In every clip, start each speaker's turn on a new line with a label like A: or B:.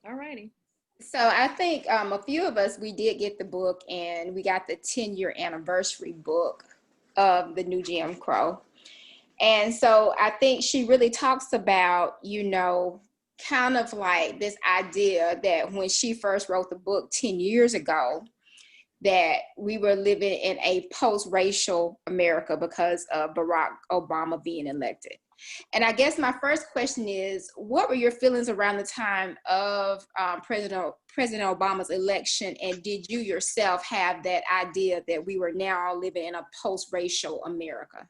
A: All righty.
B: So I think a few of us, we did get the book, and we got the 10-year anniversary book of the new Jim Crow. And so I think she really talks about, kind of like this idea that when she first wrote the book 10 years ago, that we were living in a post-racial America because of Barack Obama being elected. And I guess my first question is, what were your feelings around the time of President Obama's election? And did you yourself have that idea that we were now living in a post-racial America?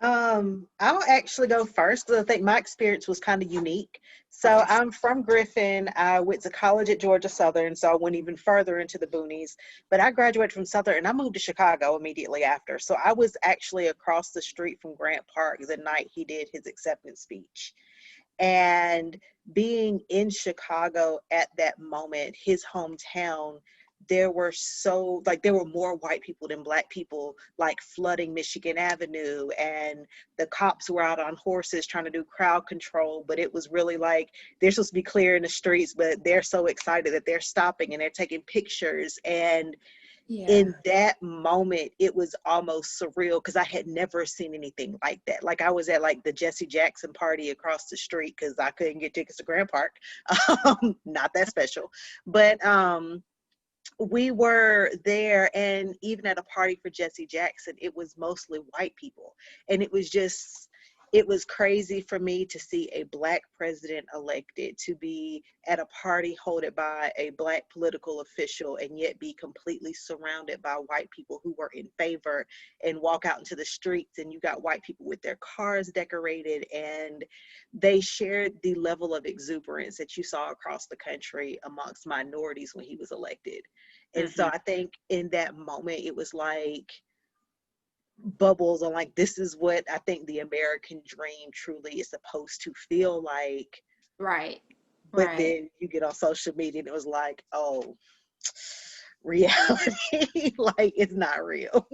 C: I'll actually go first because I think my experience was kind of unique. So
B: Okay.
C: I'm from Griffin. I went to college at Georgia Southern, so I went even further into the boonies. But I graduated from Southern and I moved to Chicago immediately after. So I was actually across the street from Grant Park the night he did his acceptance speech. And being in Chicago at that moment, his hometown, there were more white people than black people, like flooding Michigan Avenue, and the cops were out on horses trying to do crowd control, but it was really like they're supposed to be clearing the streets, but they're so excited that they're stopping and they're taking pictures. And
B: Yeah.
C: in that moment, it was almost surreal because I had never seen anything like that. Like I was at like the Jesse Jackson party across the street because I couldn't get tickets to Grand Park. Not that special, but we were there, and even at a party for Jesse Jackson, it was mostly white people. And it was crazy for me to see a black president elected, to be at a party hosted by a black political official, and yet be completely surrounded by white people who were in favor, and walk out into the streets and you got white people with their cars decorated, and they shared the level of exuberance that you saw across the country amongst minorities when he was elected. And so
B: Mm-hmm.
C: I think in that moment, it was like bubbles on like, this is what I think the American dream truly is supposed to feel like.
B: Right.
C: But
B: Right.
C: then you get on social media and it was like, oh, reality, like it's not real.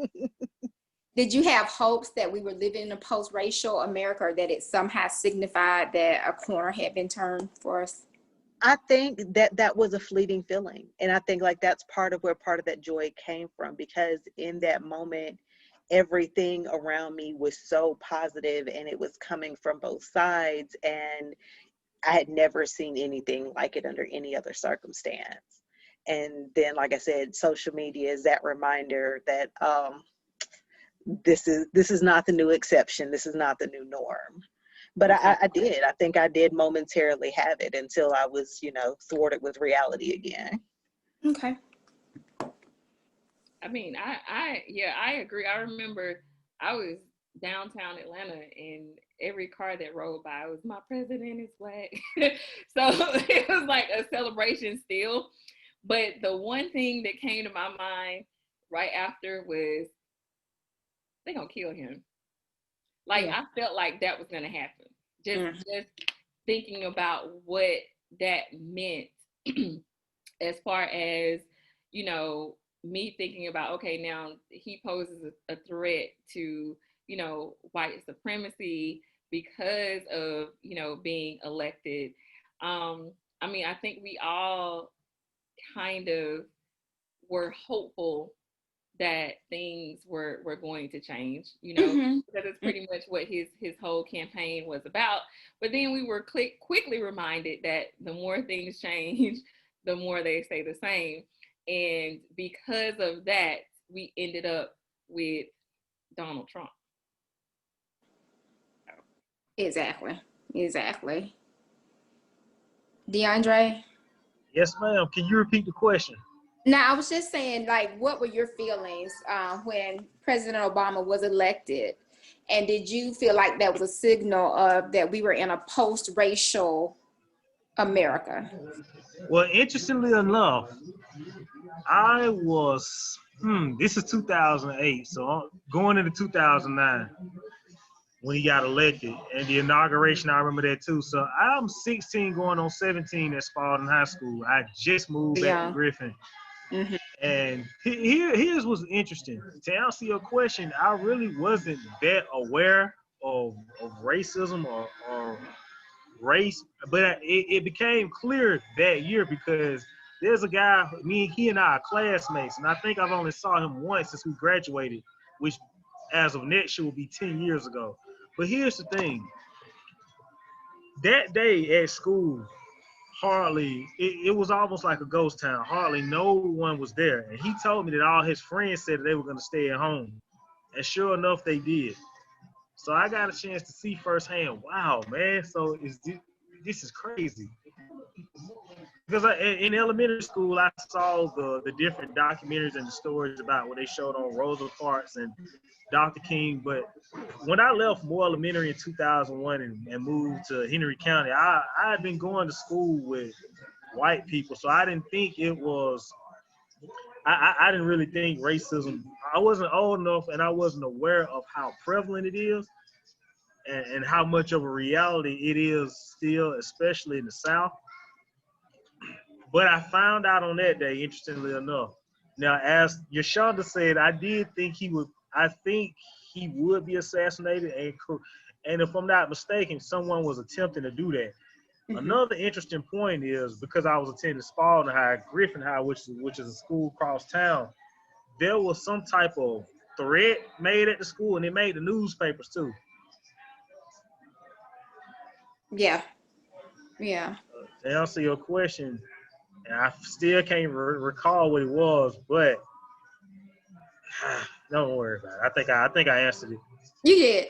B: Did you have hopes that we were living in a post-racial America, or that it somehow signified that a corner had been turned for us?
C: I think that was a fleeting feeling. And I think like that's part of where part of that joy came from, because in that moment, everything around me was so positive and it was coming from both sides. And I had never seen anything like it under any other circumstance. And then, like I said, social media is that reminder that this is not the new exception. This is not the new norm. But
B: Okay.
C: I did. I think I did momentarily have it until I was, thwarted with reality again.
B: Okay.
A: I mean, yeah, I agree. I remember I was downtown Atlanta, and every car that rolled by was "My president is black." So it was like a celebration still. But the one thing that came to my mind right after was, they gonna kill him. Like,
B: Yeah.
A: I felt like that was gonna happen. Just
B: Mm.
A: just thinking about what that meant, as far as, me thinking about, okay, now he poses a threat to, white supremacy because of, being elected. I mean, I think we all kind of were hopeful that things were going to change,
B: Mm-hmm.
A: because it's pretty much what his whole campaign was about. But then we were quickly reminded that the more things change, the more they stay the same. And because of that, we ended up with Donald Trump.
B: Exactly. Exactly. DeAndre?
D: Yes, ma'am. Can you repeat the question?
B: Now, I was just saying, like, what were your feelings when President Obama was elected? And did you feel like that was a signal of that we were in a post-racial America?
D: Well, interestingly enough, I was, this is 2008, so I'm going into 2009 when he got elected, and the inauguration, I remember that too. So I'm 16 going on 17 at Spalding High School. I just moved back to
B: Yeah.
D: Griffin.
B: Mm-hmm.
D: And here's what's interesting. To answer your question, I really wasn't that aware of racism or race, but it became clear that year because there's a guy, he and I are classmates, and I think I've only saw him once since we graduated, which as of next year will be 10 years ago. But here's the thing. That day at school, it was almost like a ghost town. Hardly no one was there. And he told me that all his friends said that they were going to stay at home. And sure enough, they did. So I got a chance to see firsthand, wow, man, so this is crazy. Because in elementary school, I saw the different documentaries and the stories about what they showed on Rosa Parks and Dr. King. But when I left Moore Elementary in 2001 and moved to Henry County, I had been going to school with white people. So I didn't think it was, I didn't really think racism, I wasn't old enough and I wasn't aware of how prevalent it is and how much of a reality it is still, especially in the South. But I found out on that day, interestingly enough. Now, as Yashonda said, I think he would be assassinated, and if I'm not mistaken, someone was attempting to do that. Mm-hmm. Another interesting point is, because I was attending Spalding High, Griffin High, which is a school across town, there was some type of threat made at the school, and it made the newspapers too.
B: Yeah.
D: To answer your question, and I still can't recall what it was, but don't worry about it. I think I answered it.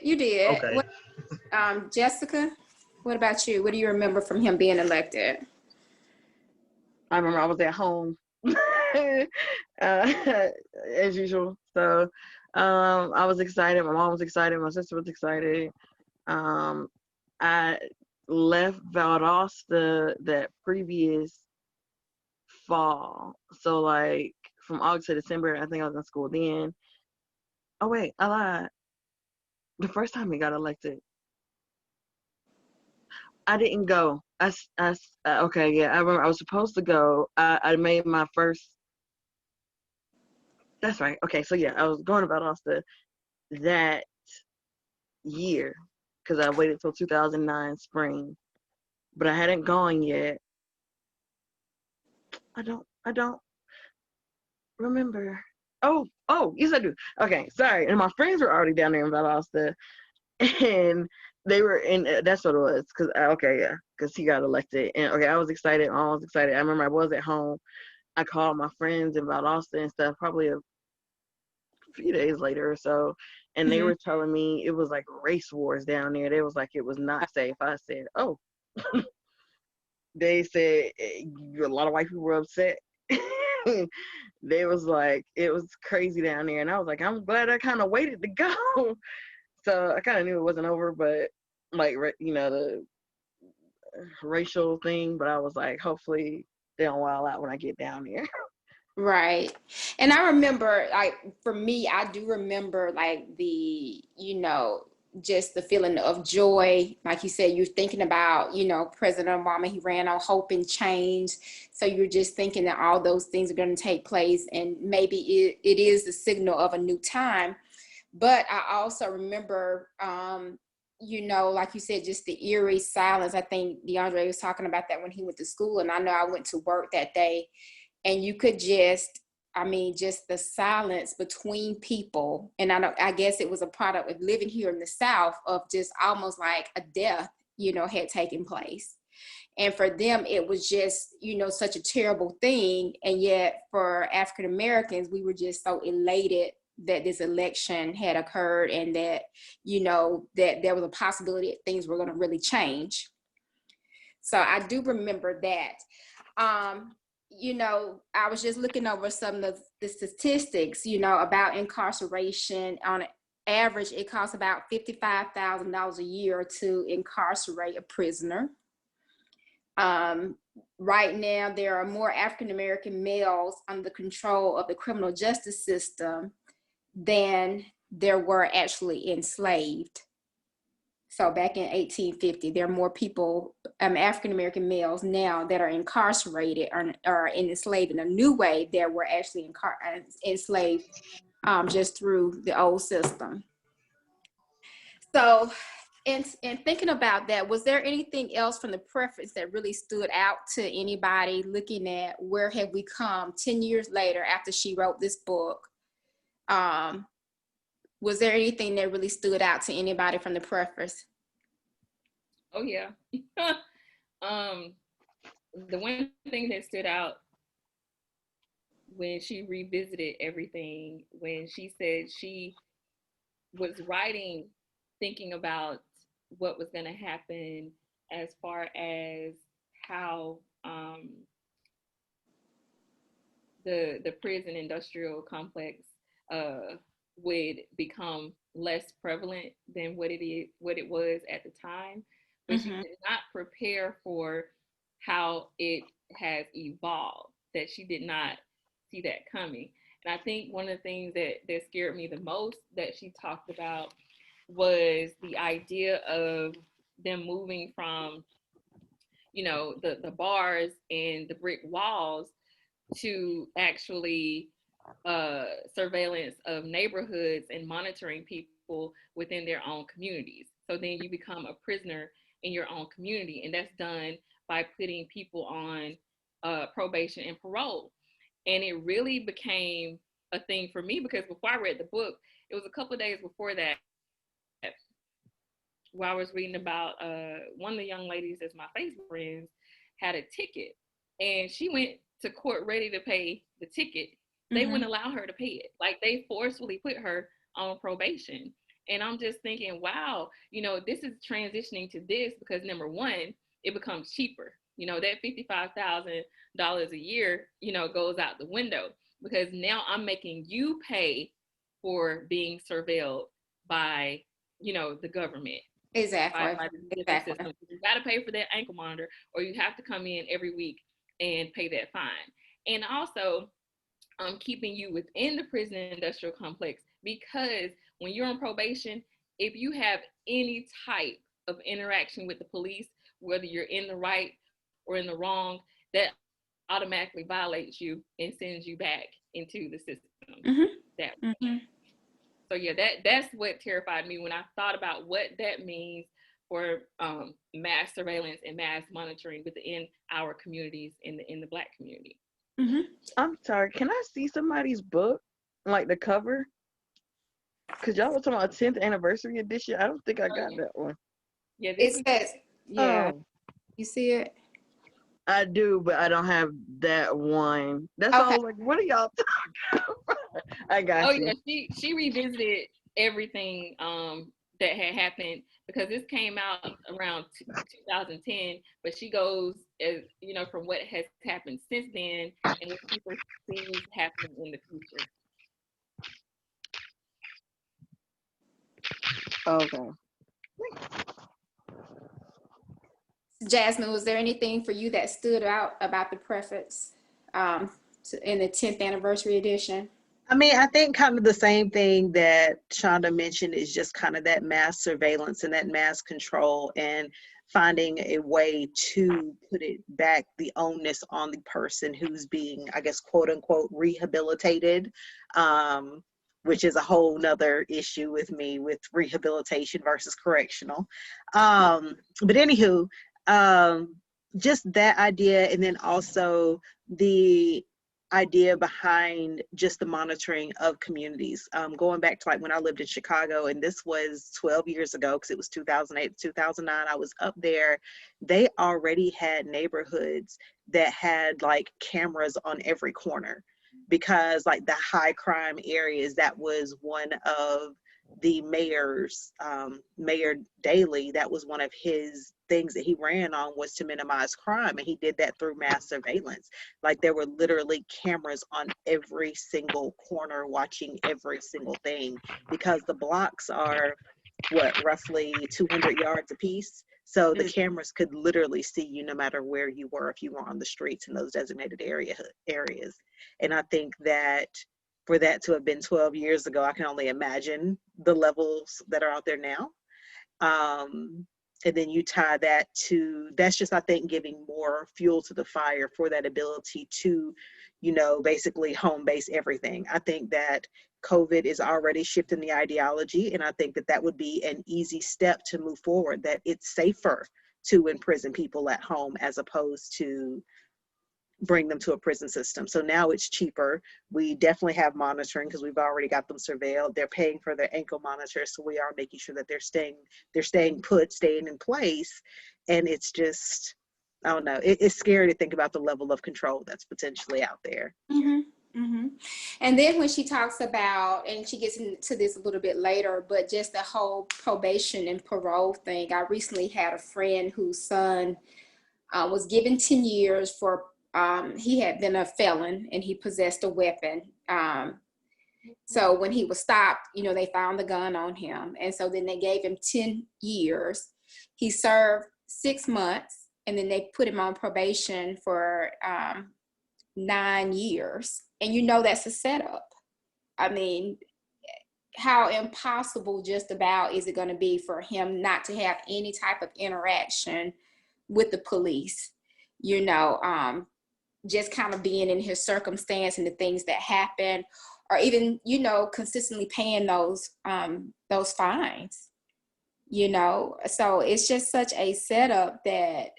B: You did.
D: Okay.
B: Jessica, what about you? What do you remember from him being elected?
E: I remember I was at home as usual. So I was excited. My mom was excited. My sister was excited. I left Valdosta that previous fall. So like from August to December, I think I was in school then. Oh wait, I lied. The first time he got elected, I didn't go. Okay, yeah, I remember I was supposed to go. I made my first. That's right. Okay, so yeah, I was going to Valdosta that year because I waited till 2009 spring, but I hadn't gone yet. I don't remember. Oh, yes I do. Okay, sorry. And my friends were already down there in Valdosta, and they were in. That's what it was. Because he got elected, and okay, I was excited. I was excited. I remember I was at home. I called my friends in Valdosta and stuff. Probably a few days later or so, and they were telling me it was like race wars down there. They was like it was not safe. I said, oh. They said a lot of white people were upset. They was like, it was crazy down there. And I was like, I'm glad I kind of waited to go. So I kind of knew it wasn't over, but like, the racial thing. But I was like, hopefully they don't wild out when I get down there.
B: Right. And I remember, like, for me, I do remember like just the feeling of joy. Like you said, you're thinking about, President Obama, he ran on hope and change. So you're just thinking that all those things are going to take place, and maybe it is the signal of a new time. But I also remember, like you said, just the eerie silence. I think DeAndre was talking about that when he went to school, and I know I went to work that day, and you could just the silence between people. And I guess it was a product of living here in the South, of just almost like a death, had taken place. And for them, it was just, such a terrible thing. And yet for African Americans, we were just so elated that this election had occurred, and that, that there was a possibility that things were going to really change. So I do remember that. I was just looking over some of the statistics, about incarceration. On average, it costs about $55,000 a year to incarcerate a prisoner. Right now, there are more African-American males under the control of the criminal justice system than there were actually enslaved. So back in 1850, there are more people, African-American males now, that are incarcerated or enslaved in a new way that were actually enslaved just through the old system. So And thinking about that, was there anything else from the preface that really stood out to anybody looking at where have we come 10 years later after she wrote this book? Was there anything that really stood out to anybody from the preface?
A: Oh yeah. The one thing that stood out when she revisited everything, when she said she was writing, thinking about what was going to happen as far as how the prison industrial complex would become less prevalent than what it was at the time, but she did not prepare for how it has evolved, that she did not see that coming. And I think one of the things that scared me the most that she talked about was the idea of them moving from, the bars and the brick walls to actually surveillance of neighborhoods and monitoring people within their own communities. So then you become a prisoner in your own community, and that's done by putting people on probation and parole. And it really became a thing for me because before I read the book, it was a couple of days before that where I was reading about one of the young ladies that's my Facebook friends had a ticket, and she went to court ready to pay the ticket. They wouldn't allow her to pay it. Like, they forcefully put her on probation. And I'm just thinking, wow, this is transitioning to this because, number one, it becomes cheaper. That $55,000 a year, goes out the window because now I'm making you pay for being surveilled by, the government.
B: Exactly.
A: Exactly. You got to pay for that ankle monitor, or you have to come in every week and pay that fine. And also, keeping you within the prison industrial complex, because when you're on probation, if you have any type of interaction with the police, whether you're in the right or in the wrong, that automatically violates you and sends you back into the system. So yeah, that's what terrified me when I thought about what that means for mass surveillance and mass monitoring within our communities in the Black community.
E: I'm sorry, can I see somebody's book, like the cover? Because y'all were talking about a 10th anniversary edition. I don't think I got that one.
A: Yeah,
B: it says, you see it?
E: I do, but I don't have that one. That's all. Like, what are y'all talking about? I got you.
A: Yeah, she revisited everything that had happened because this came out around 2010, but she goes as from what has happened since then and what she foresees happening in the future.
E: Okay.
B: Jasmine, was there anything for you that stood out about the preface in the 10th anniversary edition?
C: I mean, I think kind of the same thing that Shonda mentioned is just kind of that mass surveillance and that mass control and finding a way to put it back, the onus on the person who's being, I guess, quote unquote, rehabilitated, which is a whole nother issue with me with rehabilitation versus correctional. But anywho, just that idea, and then also the idea behind just the monitoring of communities. Going back to like when I lived in Chicago, and this was 12 years ago because it was 2008, 2009, I was up there. They already had neighborhoods that had like cameras on every corner because like the high crime areas, that was one of the mayor's, Mayor Daley, that was one of his things that he ran on, was to minimize crime, and he did that through mass surveillance. Like there were literally cameras on every single corner watching every single thing because the blocks are roughly 200 yards a piece, so the cameras could literally see you no matter where you were if you were on the streets in those designated areas. And I think that for that to have been 12 years ago, I can only imagine the levels that are out there now. And then you tie that to, that's just, I think, giving more fuel to the fire for that ability to, you know, basically home base everything. I think that COVID is already shifting the ideology, and I think that that would be an easy step to move forward, that it's safer to imprison people at home as opposed to bring them to a prison system. So now it's cheaper. We definitely have monitoring because we've already got them surveilled. They're paying for their ankle monitors, so we are making sure that they're staying put, staying in place. And it's just, I don't know, it's scary to think about the level of control that's potentially out there.
B: And then when she talks about, and she gets into this a little bit later, but just the whole probation and parole thing. I recently had a friend whose son was given 10 years for, he had been a felon and he possessed a weapon. So when he was stopped, you know, they found the gun on him. And so then they gave him 10 years. He served 6 months, and then they put him on probation for 9 years. And you know, that's a setup. I mean, how impossible just about is it going to be for him not to have any type of interaction with the police, you know, just kind of being in his circumstance and the things that happen, or even, you know, consistently paying those fines, you know. So it's just such a setup that,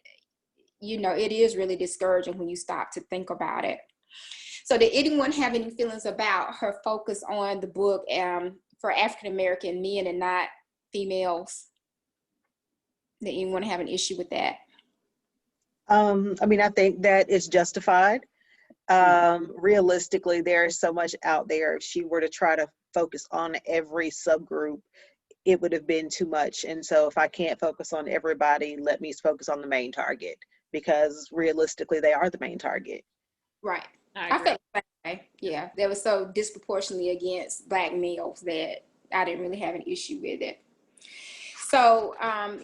B: you know, it is really discouraging when you stop to think about it. So did anyone have any feelings about her focus on the book for African-American men and not females? Did anyone have an issue with that?
C: I mean, I think that it's justified. Realistically, there's so much out there. If she were to try to focus on every subgroup, it would have been too much. And so if I can't focus on everybody, let me focus on the main target, because realistically, they are the main target.
B: Right. I felt that way. Yeah, that was so disproportionately against Black males that I didn't really have an issue with it. So,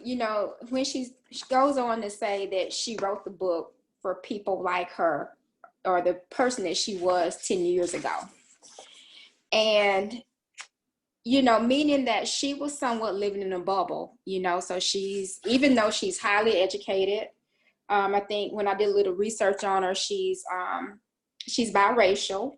B: you know, when she goes on to say that she wrote the book for people like her, or the person that she was 10 years ago. And, you know, meaning that she was somewhat living in a bubble, you know, so she's, even though she's highly educated, I think when I did a little research on her, she's biracial,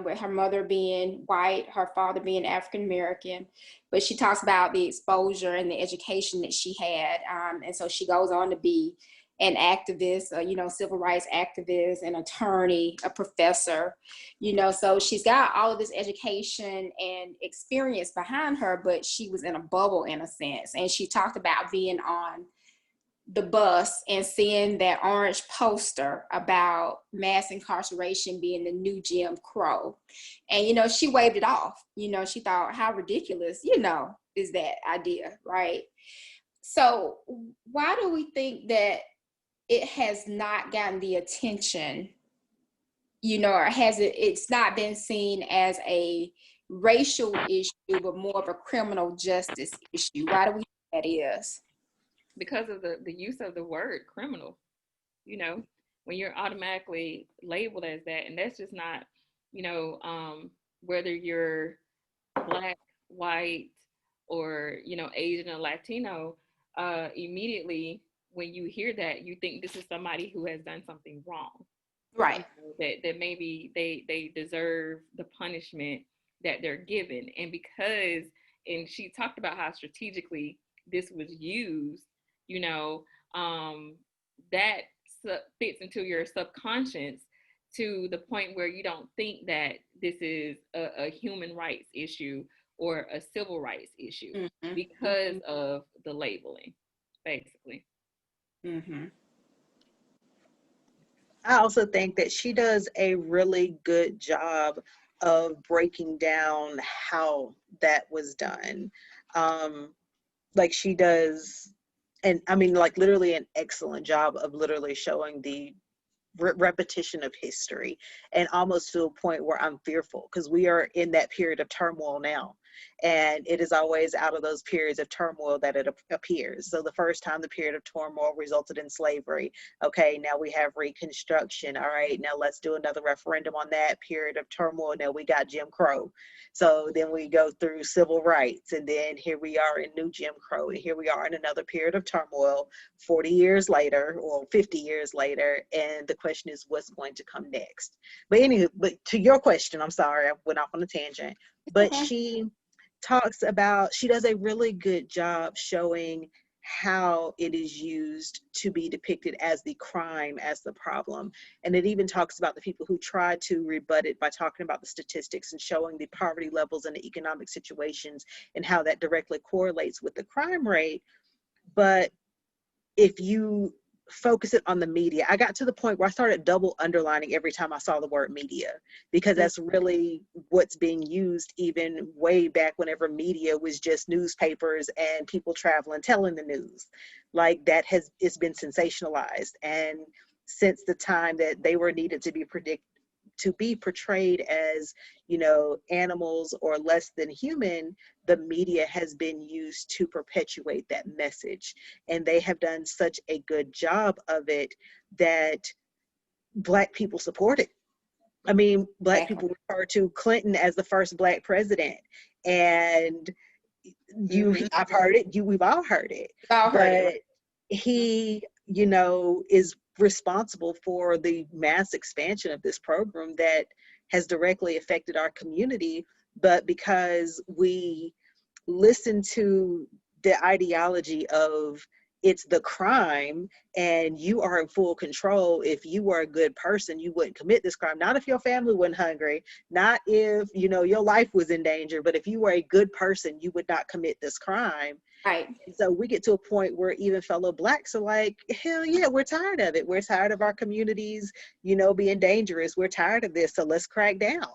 B: with her mother being white, her father being African-American, but she talks about the exposure and the education that she had. And so she goes on to be an activist, you know, civil rights activist, an attorney, a professor, you know, so she's got all of this education and experience behind her, but she was in a bubble in a sense. And she talked about being on the bus and seeing that orange poster about mass incarceration being the new Jim Crow. And, you know, she waved it off. You know, she thought, how ridiculous, you know, is that idea, right? So why do we think that it has not gotten the attention, you know, or it's not been seen as a racial issue, but more of a criminal justice issue? Why do we think that is?
A: Because of the use of the word criminal, you know, when you're automatically labeled as that. And that's just not, you know, whether you're Black, white, or, you know, Asian or Latino, immediately when you hear that, you think this is somebody who has done something wrong.
B: Right.
A: That maybe they deserve the punishment that they're given. And because, and she talked about how strategically this was used, you know, that fits into your subconscious to the point where you don't think that this is a human rights issue or a civil rights issue, because of the labeling, basically.
C: I also think that she does a really good job of breaking down how that was done. Like she does, and I mean, like literally an excellent job of literally showing the repetition of history, and almost to a point where I'm fearful, because we are in that period of turmoil now. And it is always out of those periods of turmoil that it appears. So the first time the period of turmoil resulted in slavery. Okay, now we have Reconstruction. All right, now let's do another referendum on that period of turmoil. Now we got Jim Crow. So then we go through civil rights, and then here we are in new Jim Crow, and here we are in another period of turmoil 40 years later or 50 years later. And the question is, what's going to come next? But anyway, but to your question, I'm sorry, I went off on a tangent, but she talks about, she does a really good job showing how it is used to be depicted as the crime, as the problem. And it even talks about the people who try to rebut it by talking about the statistics and showing the poverty levels and the economic situations and how that directly correlates with the crime rate. But if you focus it on the media, I got to the point where I started double underlining every time I saw the word media, because that's really what's being used, even way back whenever media was just newspapers and people traveling telling the news. Like that it's been sensationalized. And since the time that they were needed to be portrayed as, you know, animals or less than human, the media has been used to perpetuate that message. And they have done such a good job of it that Black people support it. I mean, Black people refer to Clinton as the first Black president. And I've heard it, we've all heard it. But he, you know, is responsible for the mass expansion of this program that has directly affected our community. But because we listen to the ideology of it's the crime and you are in full control, if you were a good person, you wouldn't commit this crime. Not if your family wasn't hungry, not if, you know, your life was in danger, but if you were a good person, you would not commit this crime.
B: Right.
C: So we get to a point where even fellow Blacks are like, hell yeah, we're tired of it. We're tired of our communities, you know, being dangerous. We're tired of this. So let's crack down.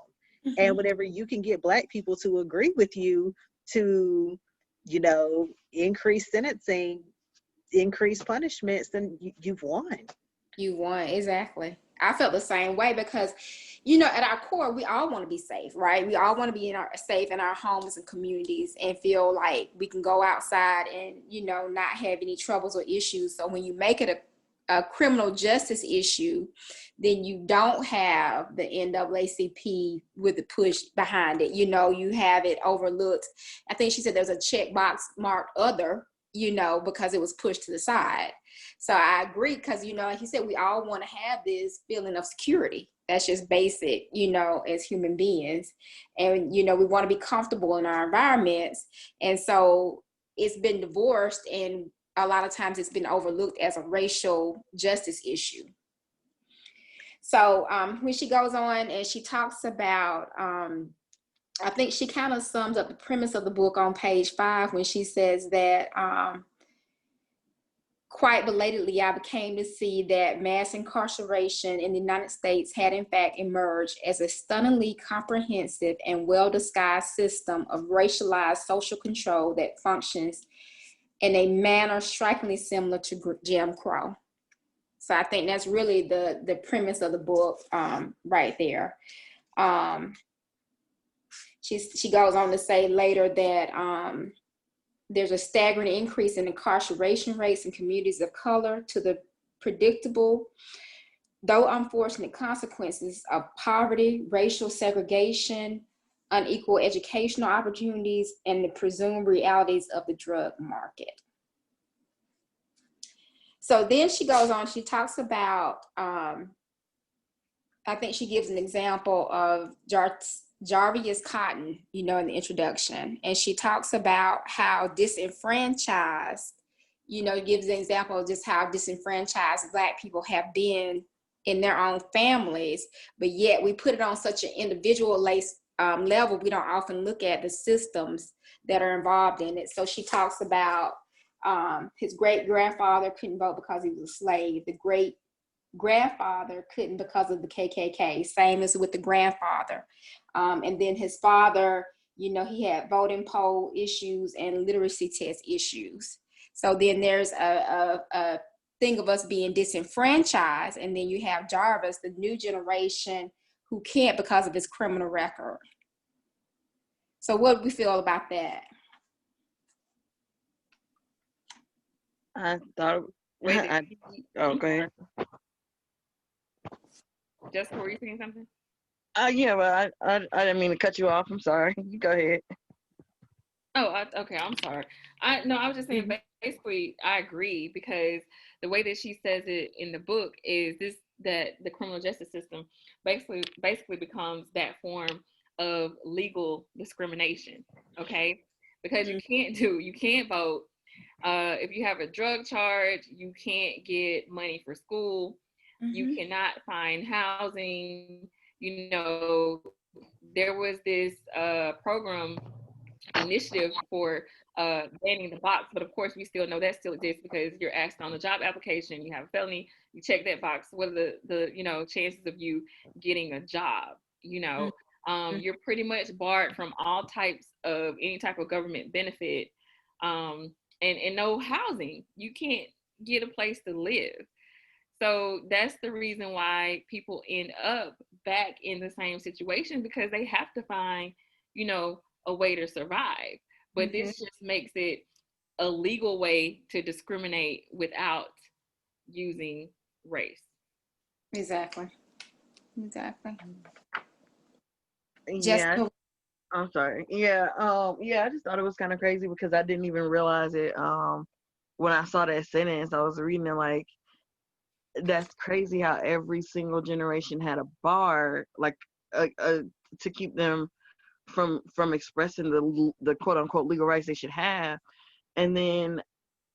C: And whenever you can get Black people to agree with you to, you know, increase sentencing, increase punishments, then you've won.
B: You won, exactly. I felt the same way because, you know, at our core, we all want to be safe, right? We all want to be safe in our homes and communities and feel like we can go outside and, you know, not have any troubles or issues. So when you make it a criminal justice issue, then you don't have the NAACP with the push behind it. You know, you have it overlooked. I think she said there's a checkbox marked other, you know, because it was pushed to the side. So I agree, because, you know, like you said, we all want to have this feeling of security. That's just basic, you know, as human beings. And, you know, we want to be comfortable in our environments. And so it's been divorced, and a lot of times it's been overlooked as a racial justice issue. So when she goes on and she talks about, I think she kind of sums up the premise of the book on page 5 when she says that quite belatedly, I became to see that mass incarceration in the United States had in fact emerged as a stunningly comprehensive and well-disguised system of racialized social control that functions in a manner strikingly similar to Jim Crow. So I think that's really the premise of the book right there. She goes on to say later that there's a staggering increase in incarceration rates in communities of color to the predictable, though unfortunate, consequences of poverty, racial segregation, unequal educational opportunities, and the presumed realities of the drug market. So then she goes on, she talks about, I think she gives an example of Jarvis Cotton, you know, in the introduction. And she talks about how disenfranchised, you know, gives an example of just how disenfranchised Black people have been in their own families, but yet we put it on such an individual level, we don't often look at the systems that are involved in it. So she talks about his great-grandfather couldn't vote because he was a slave. The great-grandfather couldn't because of the KKK, same as with the grandfather. And then his father, you know, he had voting poll issues and literacy test issues. So then there's a thing of us being disenfranchised. And then you have Jarvis, the new generation, who can't because of his criminal record. So what do we feel about that?
E: I thought.
A: Wait,
E: Go ahead.
A: Jessica, were you saying something?
E: Yeah, but I didn't mean to cut you off. I'm sorry. You go ahead.
A: Oh, okay. I'm sorry. I was just saying. Basically, I agree, because the way that she says it in the book is that the criminal justice system basically becomes that form of legal discrimination. Okay, because you can't vote. If you have a drug charge, you can't get money for school. You cannot find housing. There was this program initiative for banning the box, but of course we still know that still exists, because you're asked on the job application, you have a felony, you check that box, what are the chances of you getting a job? You're pretty much barred from all types of any type of government benefit, and no housing. You can't get a place to live. So that's the reason why people end up back in the same situation, because they have to find, a way to survive. But this just makes it a legal way to discriminate without using race.
B: Exactly.
E: Yeah. I'm sorry. Yeah. I just thought it was kind of crazy because I didn't even realize it. When I saw that sentence, I was reading it like, that's crazy how every single generation had a bar, like to keep them from expressing the quote unquote legal rights they should have. And then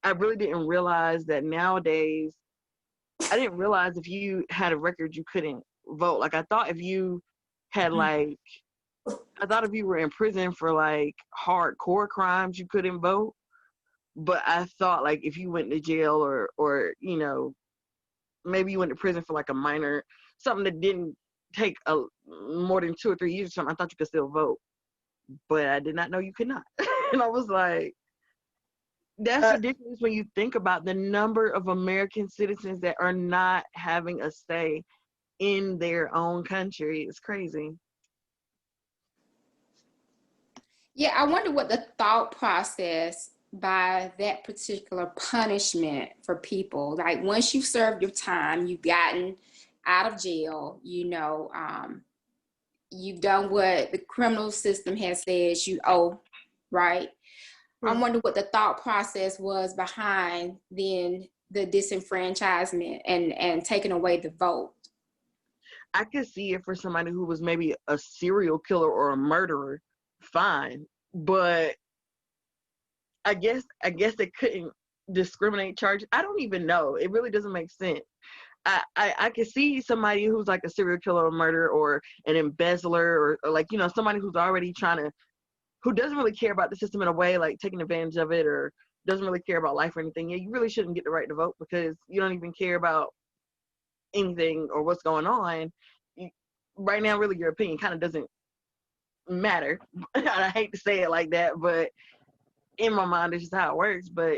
E: I really didn't realize that nowadays, I didn't realize if you had a record you couldn't vote. Like I thought if you had I thought if you were in prison for like hardcore crimes you couldn't vote. But I thought like if you went to jail or maybe you went to prison for like a minor, something that didn't take more than 2 or 3 years or something, I thought you could still vote. But I did not know you could not. And I was like, that's ridiculous when you think about the number of American citizens that are not having a say in their own country. It's crazy.
B: Yeah, I wonder what the thought process by that particular punishment for people. Like once you've served your time, you've gotten out of jail, you've done what the criminal system has said you owe, right? I wonder what the thought process was behind then the disenfranchisement and taking away the vote.
E: I could see it for somebody who was maybe a serial killer or a murderer, fine. But I guess they couldn't discriminate charges. I don't even know. It really doesn't make sense. I could see somebody who's like a serial killer or murderer or an embezzler or like, somebody who's already who doesn't really care about the system in a way, like taking advantage of it or doesn't really care about life or anything. Yeah, you really shouldn't get the right to vote because you don't even care about anything or what's going on. Right now, really, your opinion kind of doesn't matter. I hate to say it like that, but in my mind, it's just how it works. But,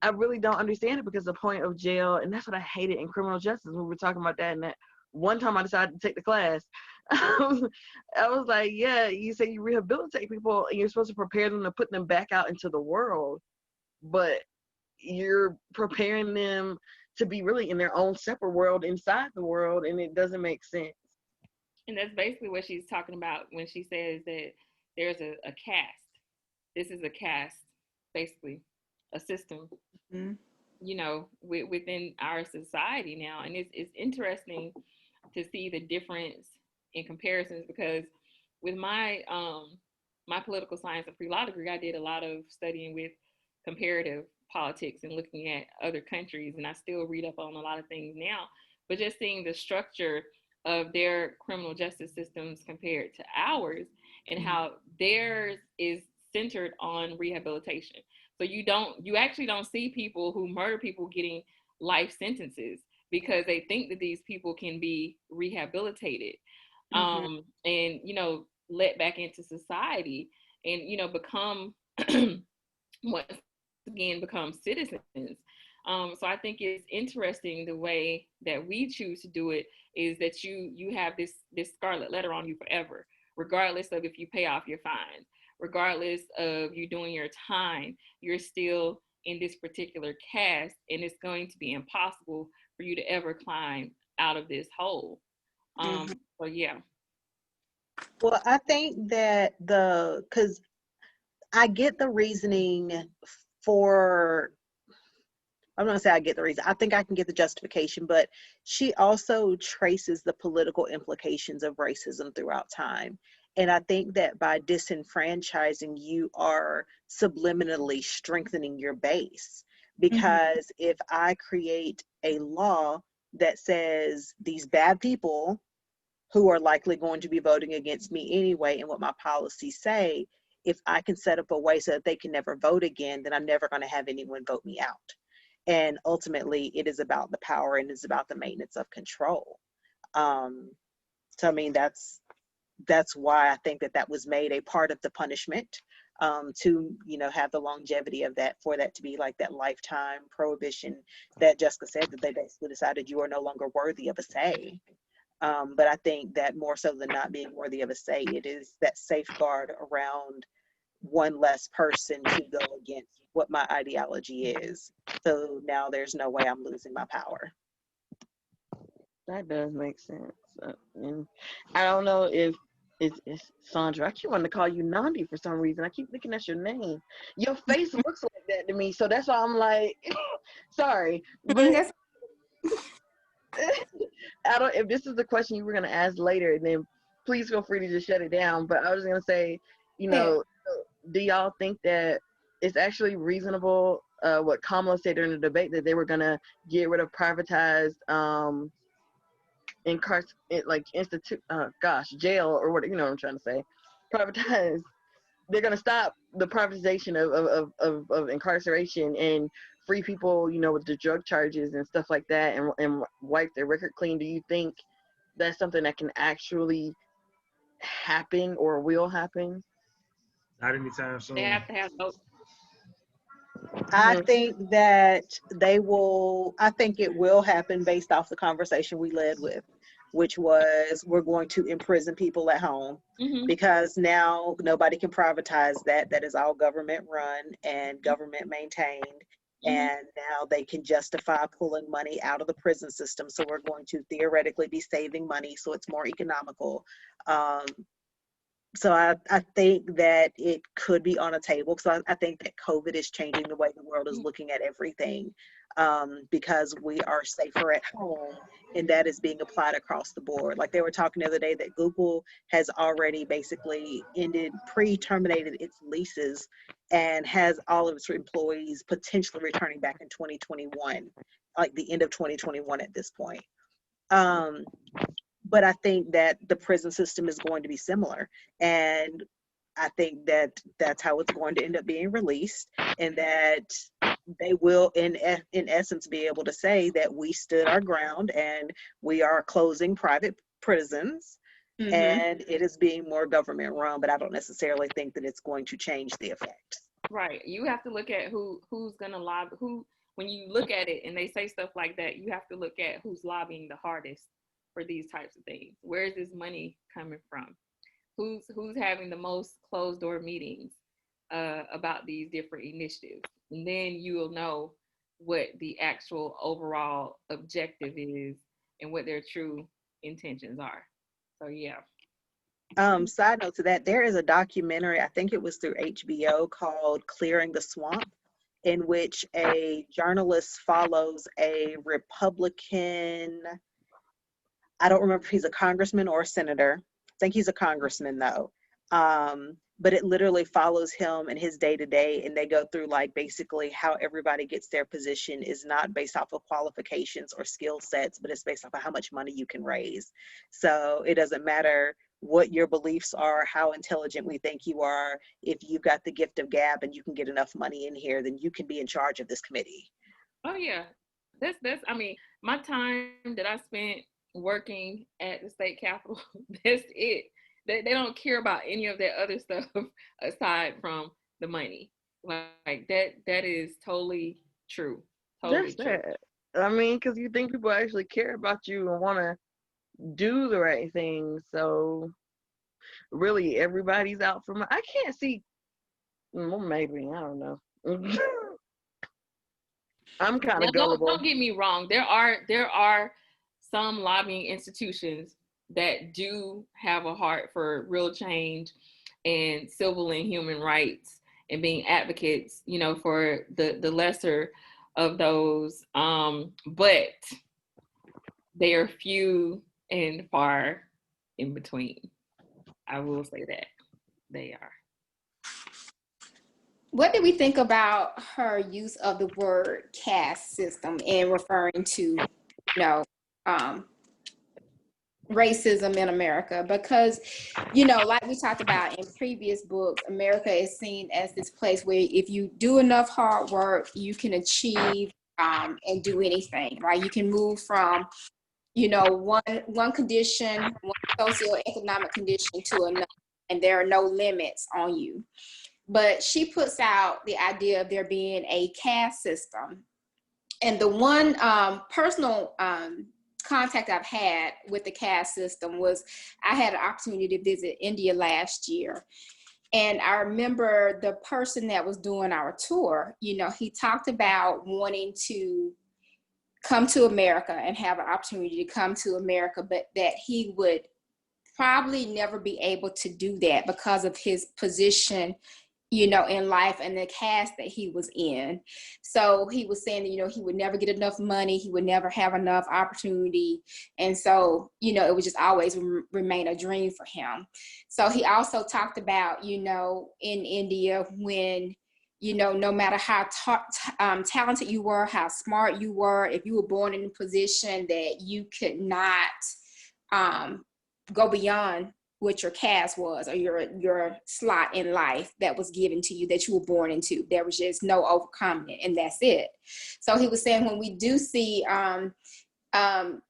E: I really don't understand it because the point of jail, and that's what I hated in criminal justice. We were talking about that, and that one time I decided to take the class. I was like, yeah, you say you rehabilitate people and you're supposed to prepare them to put them back out into the world, but you're preparing them to be really in their own separate world inside the world, and it doesn't make sense.
A: And that's basically what she's talking about when she says that there's a caste. This is a caste, basically, a system, within our society now. And it's interesting to see the difference in comparisons because with my my political science and pre-law degree, I did a lot of studying with comparative politics and looking at other countries, and I still read up on a lot of things now, but just seeing the structure of their criminal justice systems compared to ours and how theirs is centered on rehabilitation. So you actually don't see people who murder people getting life sentences because they think that these people can be rehabilitated and let back into society and become once again become citizens. So I think it's interesting the way that we choose to do it is that you have this scarlet letter on you forever, regardless of if you pay off your fines, regardless of you doing your time, you're still in this particular caste, and it's going to be impossible for you to ever climb out of this hole. So yeah.
C: Well, I think that because I get the reasoning for, I'm going to say I get the reason. I think I can get the justification, but she also traces the political implications of racism throughout time. And I think that by disenfranchising, you are subliminally strengthening your base. Because if I create a law that says these bad people who are likely going to be voting against me anyway, and what my policies say, if I can set up a way so that they can never vote again, then I'm never going to have anyone vote me out. And ultimately, it is about the power and it's about the maintenance of control. So I mean, that's why I think that that was made a part of the punishment, to, you know, have the longevity of that, for that to be like that lifetime prohibition that Jessica said, that they basically decided you are no longer worthy of a say. But I think that more so than not being worthy of a say, it is that safeguard around one less person to go against what my ideology is. So now there's no way I'm losing my power.
E: That does make sense. And I don't know if it's Sandra. I keep wanting to call you Nandi for some reason. I keep thinking that's your name. Your face looks like that to me, so that's why I'm like, sorry. But I don't. If this is the question you were gonna ask later, then please feel free to just shut it down. But I was gonna say, you know, do y'all think that it's actually reasonable? What Kamala said during the debate, that they were gonna get rid of privatized jail, or what, you know what I'm trying to say, privatized. They're gonna stop the privatization of incarceration and free people, you know, with the drug charges and stuff like that, and wipe their record clean. Do you think that's something that can actually happen or will happen?
D: Not anytime soon.
A: They have to have both.
C: I think that I think it will happen based off the conversation we led with, which was we're going to imprison people at home, because now nobody can privatize that. That is all government run and government maintained. And now they can justify pulling money out of the prison system. So we're going to theoretically be saving money, so it's more economical. So I think that it could be on a table. So I think that COVID is changing the way the world is looking at everything, because we are safer at home, and that is being applied across the board. Like they were talking the other day that Google has already basically pre-terminated its leases and has all of its employees potentially returning back in 2021, like the end of 2021 at this point. But I think that the prison system is going to be similar. And I think that that's how it's going to end up being released, and that they will, in essence, be able to say that we stood our ground and we are closing private prisons, and it is being more government run. But I don't necessarily think that it's going to change the effect.
A: Right. You have to look at who's gonna lobby. When you look at it and they say stuff like that, you have to look at who's lobbying the hardest for these types of things. Where is this money coming from? Who's having the most closed door meetings about these different initiatives? And then you will know what the actual overall objective is and what their true intentions are. So yeah.
C: Side note to that, there is a documentary, I think it was through HBO, called Clearing the Swamp, in which a journalist follows a Republican, I don't remember if he's a congressman or a senator. I think he's a congressman though. But it literally follows him and his day to day, and they go through like basically how everybody gets their position is not based off of qualifications or skill sets, but it's based off of how much money you can raise. So it doesn't matter what your beliefs are, how intelligent we think you are. If you've got the gift of gab and you can get enough money in here, then you can be in charge of this committee.
A: Oh yeah. That's I mean, my time that I spent working at the state capitol, that's it. They don't care about any of that other stuff aside from the money. Like that is totally true. Totally
E: That's
A: true.
E: sad. I mean, because you think people actually care about you and want to do the right thing. So really everybody's out for I can't see. Well, maybe I don't know. I'm kind
A: Now,
E: of gullible.
A: don't get me wrong. There are some lobbying institutions that do have a heart for real change and civil and human rights and being advocates, you know, for the lesser of those. But they are few and far in between. I will say that they are.
B: What do we think about her use of the word caste system in referring to, you know, racism in America? Because, you know, like we talked about in previous books, America is seen as this place where if you do enough hard work, you can achieve and do anything, right? You can move from, you know, one condition, one socioeconomic condition to another, and there are no limits on you. But she puts out the idea of there being a caste system. And the one personal contact I've had with the caste system was I had an opportunity to visit India last year. And I remember the person that was doing our tour, you know, he talked about wanting to come to America and have an opportunity to come to America, but that he would probably never be able to do that because of his position, you know, in life and the caste that he was in. So he was saying that, you know, he would never get enough money, he would never have enough opportunity. And so, you know, it would just always remain a dream for him. So he also talked about, you know, in India, when, you know, no matter how talented you were, how smart you were, if you were born in a position that you could not go beyond what your caste was or your slot in life that was given to you, that you were born into. There was just no overcoming it, and that's it. So he was saying when we do see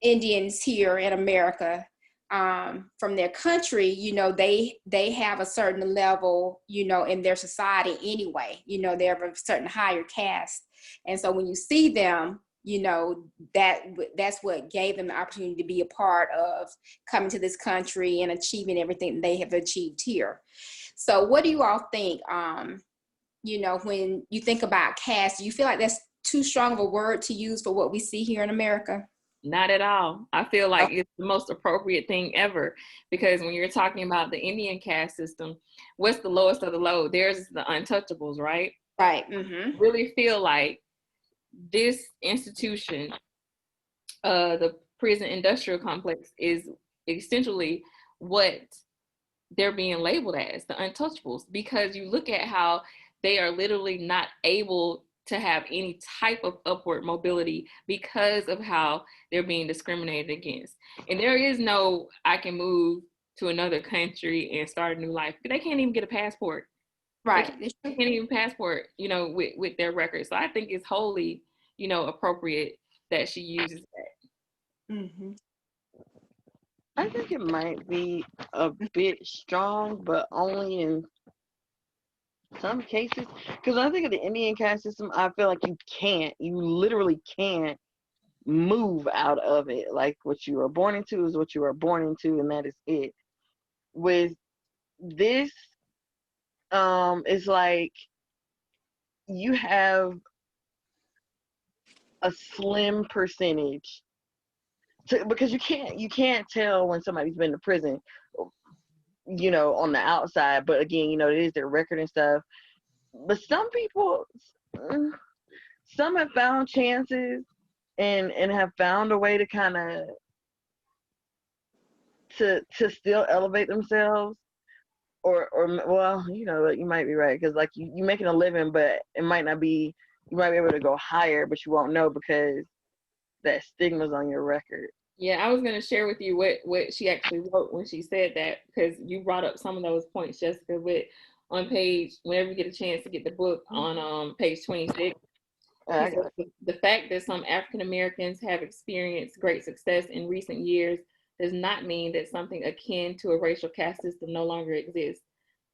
B: Indians here in America from their country, you know, they have a certain level, you know, in their society anyway. You know, they're of a certain higher caste. And so when you see them, you know, that's what gave them the opportunity to be a part of coming to this country and achieving everything they have achieved here. So what do you all think, you know, when you think about caste, do you feel like that's too strong of a word to use for what we see here in America?
A: Not at all. I feel like it's the most appropriate thing ever, because when you're talking about the Indian caste system, what's the lowest of the low? There's the untouchables, right?
B: Right. Mm-hmm.
A: Really feel like this institution, the prison industrial complex, is essentially what they're being labeled as, the untouchables, because you look at how they are literally not able to have any type of upward mobility because of how they're being discriminated against. And there is no, I can move to another country and start a new life. They can't even get a passport.
B: Right.
A: They can't even passport, you know, with their records. So I think it's wholly, you know, appropriate that she uses that.
B: Mm-hmm.
E: I think it might be a bit strong, but only in some cases. Because when I think of the Indian caste system, I feel like you literally can't move out of it. Like what you are born into is what you are born into, and that is it. With this, it's like you have a slim percentage because you can't tell when somebody's been to prison, you know, on the outside. But again, you know, it is their record and stuff. But some people, some have found chances and have found a way to kind of to still elevate themselves. Or well, you know, you might be right, because like you're making a living, but it might not be. You might be able to go higher, but you won't know because that stigma's on your record.
A: Yeah, I was going to share with you what she actually wrote when she said that, because you brought up some of those points, Jessica, with on page, whenever you get a chance to get the book, on page 26. She said, the fact that some African Americans have experienced great success in recent years does not mean that something akin to a racial caste system no longer exists.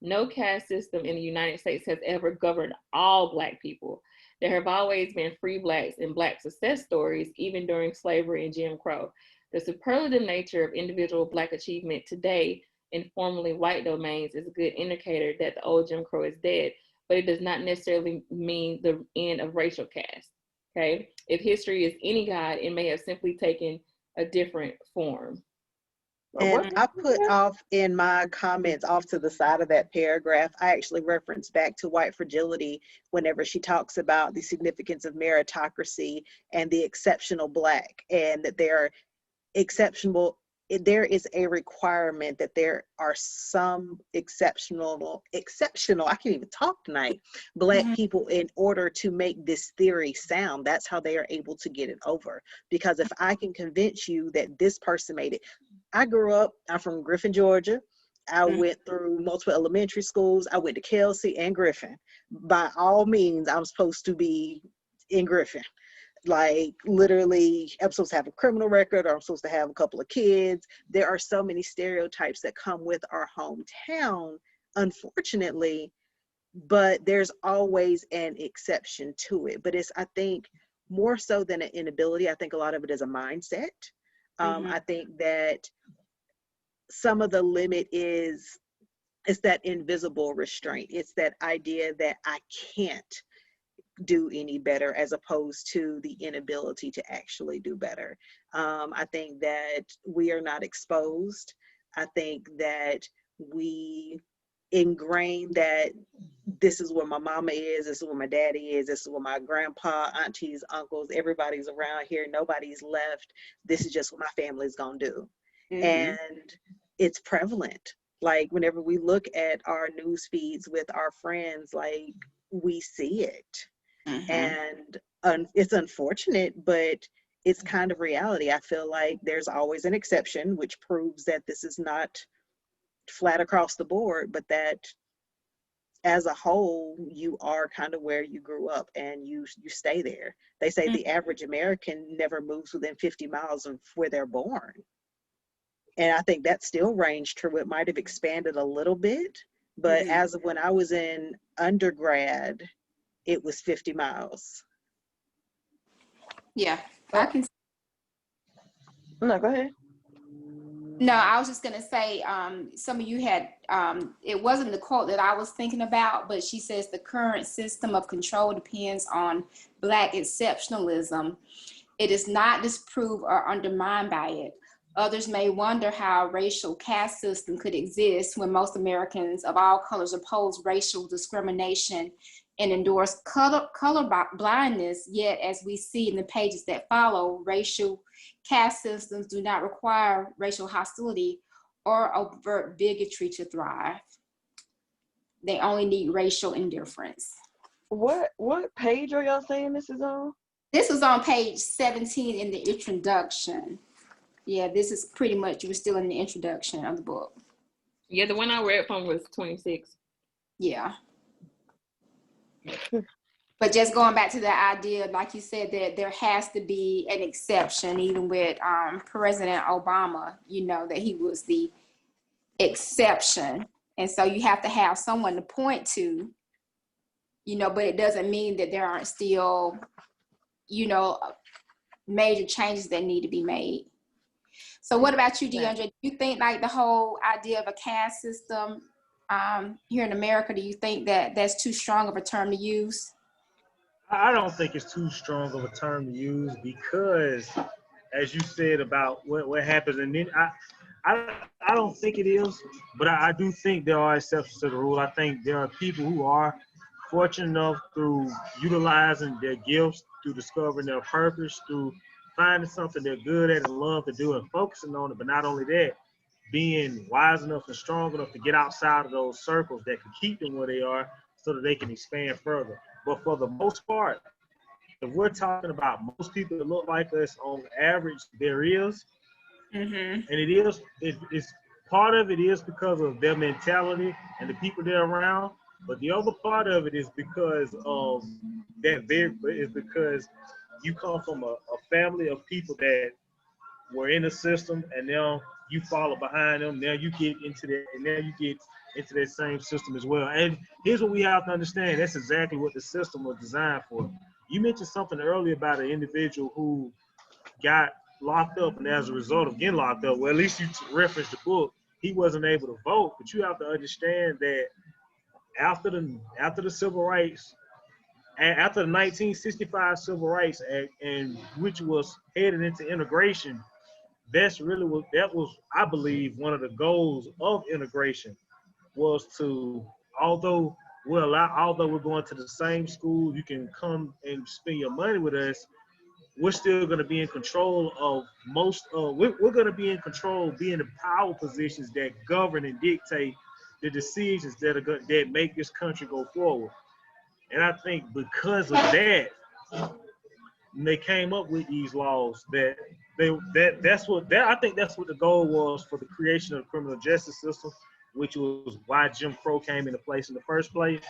A: No caste system in the United States has ever governed all Black people. There have always been free Blacks and Black success stories, even during slavery and Jim Crow. The superlative nature of individual Black achievement today in formerly white domains is a good indicator that the old Jim Crow is dead, but it does not necessarily mean the end of racial caste. Okay, if history is any guide, it may have simply taken a different form.
C: And I put off in my comments off to the side of that paragraph, I actually reference back to White Fragility whenever she talks about the significance of meritocracy and the exceptional Black, and that there is a requirement that there are some exceptional, I can't even talk tonight, Black people in order to make this theory sound. That's how they are able to get it over. Because if I can convince you that this person made it, I'm from Griffin, Georgia. I went through multiple elementary schools. I went to Kelsey and Griffin. By all means, I'm supposed to be in Griffin. Like, literally, I'm supposed to have a criminal record, or I'm supposed to have a couple of kids. There are so many stereotypes that come with our hometown, unfortunately, but there's always an exception to it. But it's, I think, more so than an inability, I think a lot of it is a mindset. I think that some of the limit is that invisible restraint. It's that idea that I can't do any better, as opposed to the inability to actually do better. I think that we are not exposed. I think that we ingrain that this is where my mama is, this is where my daddy is, this is where my grandpa, aunties, uncles, everybody's around here, nobody's left. This is just what my family's gonna do. And it's prevalent. Like, whenever we look at our news feeds with our friends, like, we see it. And it's unfortunate, but it's kind of reality. I feel like there's always an exception, which proves that this is not flat across the board, but that as a whole, you are kind of where you grew up, and you stay there. They say the average American never moves within 50 miles of where they're born. And I think that still ranged true. It might have expanded a little bit, but as of when I was in undergrad, it was 50 miles.
B: Yeah, I can.
E: No, go ahead.
B: No, I was just going to say, some of you had, it wasn't the quote that I was thinking about, but she says the current system of control depends on Black exceptionalism. It is not disproved or undermined by it. Others may wonder how a racial caste system could exist when most Americans of all colors oppose racial discrimination and endorse color blindness. Yet, as we see in the pages that follow, racial caste systems do not require racial hostility or overt bigotry to thrive. They only need racial indifference.
E: What page are y'all saying this is on?
B: This was on page 17 in the introduction. Yeah, this is pretty much, we're still in the introduction of the book.
A: Yeah, the one I read from was 26.
B: Yeah. But just going back to the idea, like you said, that there has to be an exception, even with President Obama, you know, that he was the exception. And so you have to have someone to point to, you know, but it doesn't mean that there aren't still, you know, major changes that need to be made. So what about you, DeAndre? Do you think like the whole idea of a caste system here in America, do you think that that's too strong of a term to use?
D: I don't think it's too strong of a term to use, because, as you said about what happens, and then I don't think it is, but I do think there are exceptions to the rule. I think there are people who are fortunate enough, through utilizing their gifts, through discovering their purpose, through finding something they're good at and love to do and focusing on it. But not only that, being wise enough and strong enough to get outside of those circles that can keep them where they are, so that they can expand further. But for the most part, if we're talking about most people that look like us on average, there is. And it's part of it is because of their mentality and the people they're around. But the other part of it is because of because you come from a family of people that were in the system, and now you follow behind them. Now you get into that, and now you get into that same system as well. And here's what we have to understand: that's exactly what the system was designed for. You mentioned something earlier about an individual who got locked up, and as a result of getting locked up, well, at least you referenced the book, he wasn't able to vote. But you have to understand that after the civil rights, and after the 1965 Civil Rights Act, and which was headed into integration, that was, I believe, one of the goals of integration was to, although we're going to the same school, you can come and spend your money with us. We're still going to be in control of we're going to be in control, be in the power positions that govern and dictate the decisions that make this country go forward. And I think because of that, they came up with these laws I think that's what the goal was for the creation of the criminal justice system, which was why Jim Crow came into place in the first place.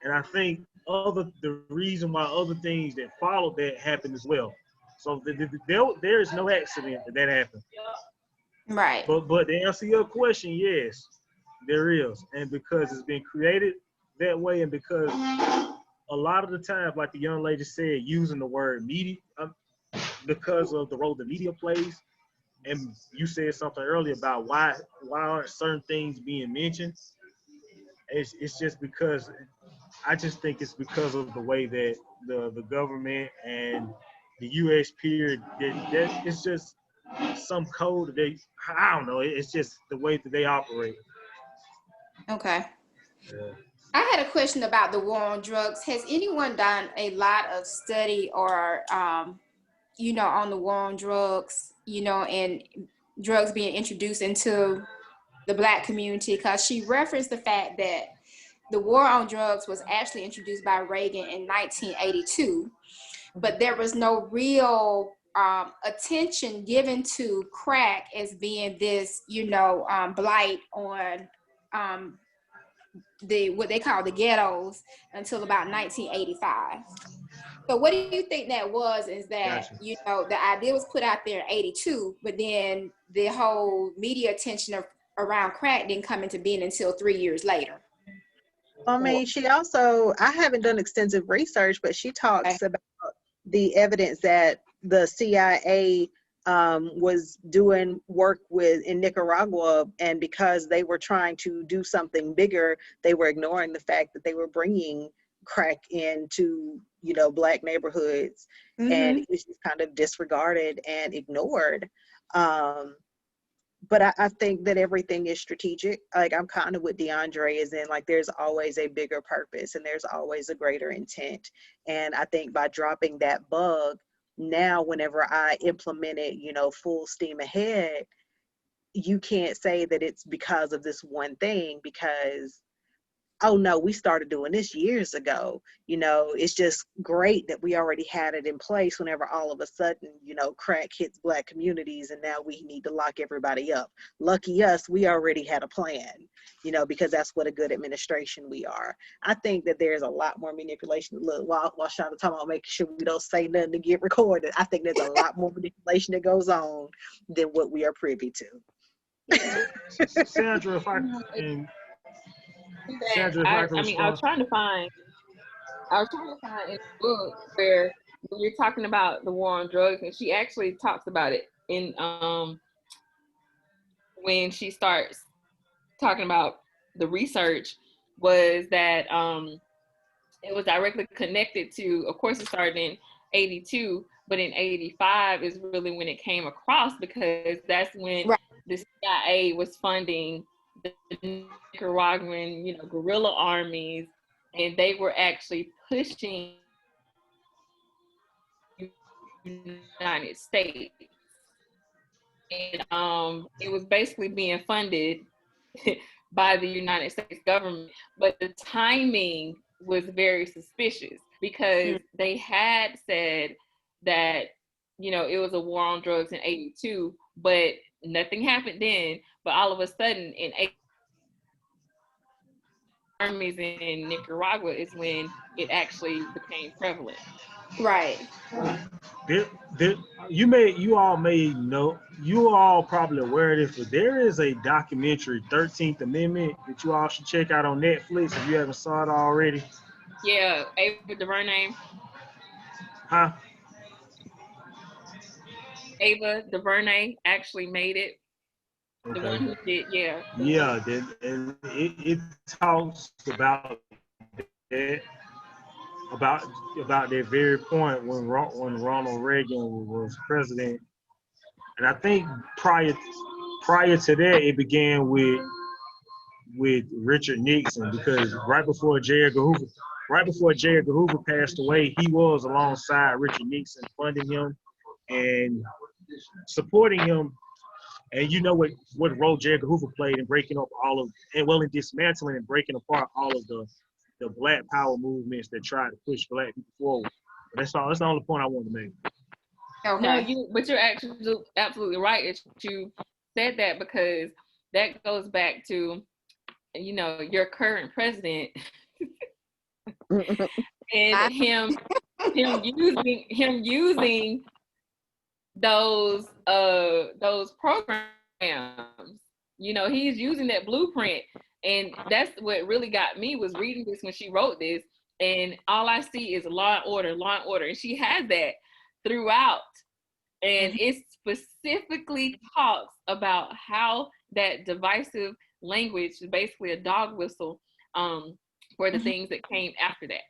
D: And I think the reason why other things that followed that happened as well. So there is no accident that happened.
B: Right.
D: But to answer your question, yes, there is. And because it's been created that way, and because a lot of the time, like the young lady said, using the word media, because of the role the media plays, and you said something earlier about why aren't certain things being mentioned. It's just because I just think it's because of the way that the government and the U.S. period that it's just some code that I don't know. It's just the way that they operate.
B: Okay.
D: Yeah.
B: I had a question about the war on drugs. Has anyone done a lot of study or, on the war on drugs, and drugs being introduced into the Black community? Because she referenced the fact that the war on drugs was actually introduced by Reagan in 1982, but there was no real attention given to crack as being this, blight on what they call the ghettos until about 1985. So what do you think that was? Is that,
D: Gotcha.
B: the idea was put out there in 82, but then the whole media attention around crack didn't come into being until 3 years later.
C: I mean, I haven't done extensive research, but she talks about the evidence that the CIA was doing work in Nicaragua, and because they were trying to do something bigger, they were ignoring the fact that they were bringing crack into Black neighborhoods, and it was just kind of disregarded and ignored. But I think that everything is strategic. Like, I'm kind of with DeAndre, is in, like, there's always a bigger purpose and there's always a greater intent. And I think by dropping that bug, now whenever I implement it, full steam ahead, you can't say that it's because of this one thing, because, oh no, we started doing this years ago. It's just great that we already had it in place whenever all of a sudden, crack hits Black communities and now we need to lock everybody up. Lucky us, we already had a plan, because that's what a good administration we are. I think that there's a lot more manipulation. Look, while Shonda talking about making sure we don't say nothing to get recorded, I think there's a lot more manipulation that goes on than what we are privy to.
D: Sandra, if I can
A: I was trying to find in the book where when you're talking about the war on drugs, and she actually talks about it in when she starts talking about the research, was that it was directly connected to, of course, it started in 82, but in 85 is really when it came across, because that's when the CIA was funding the Nicaraguan, guerrilla armies, and they were actually pushing the United States. And it was basically being funded by the United States government, but the timing was very suspicious, because they had said that, it was a war on drugs in 82, but nothing happened then. But all of a sudden in armies in Nicaragua is when it actually became prevalent.
B: Right.
D: You all may know, you all probably aware of this, but there is a documentary, 13th Amendment, that you all should check out on Netflix if you haven't saw it already.
A: Yeah, Ava DuVernay.
D: Huh?
A: Ava DuVernay actually made it. The
D: Okay.
A: one who did, yeah.
D: Yeah, and it talks that about about that very point when Ronald Reagan was president, and I think prior to that it began with Richard Nixon, because right before J. Edgar Hoover passed away, he was alongside Richard Nixon, funding him and supporting him. And you know what role J. Edgar Hoover played in breaking up in dismantling and breaking apart all of the Black Power movements that tried to push Black people forward. But that's all. That's the only point I wanted to make.
A: No,
B: Okay.
A: but you're actually absolutely right that you said that, because that goes back to, you know, your current president and him using those programs. You know, he's using that blueprint, and that's what really got me, was reading this when she wrote this, and all I see is law and order, and she has that throughout, and it specifically talks about how that divisive language is basically a dog whistle for the things that came after that.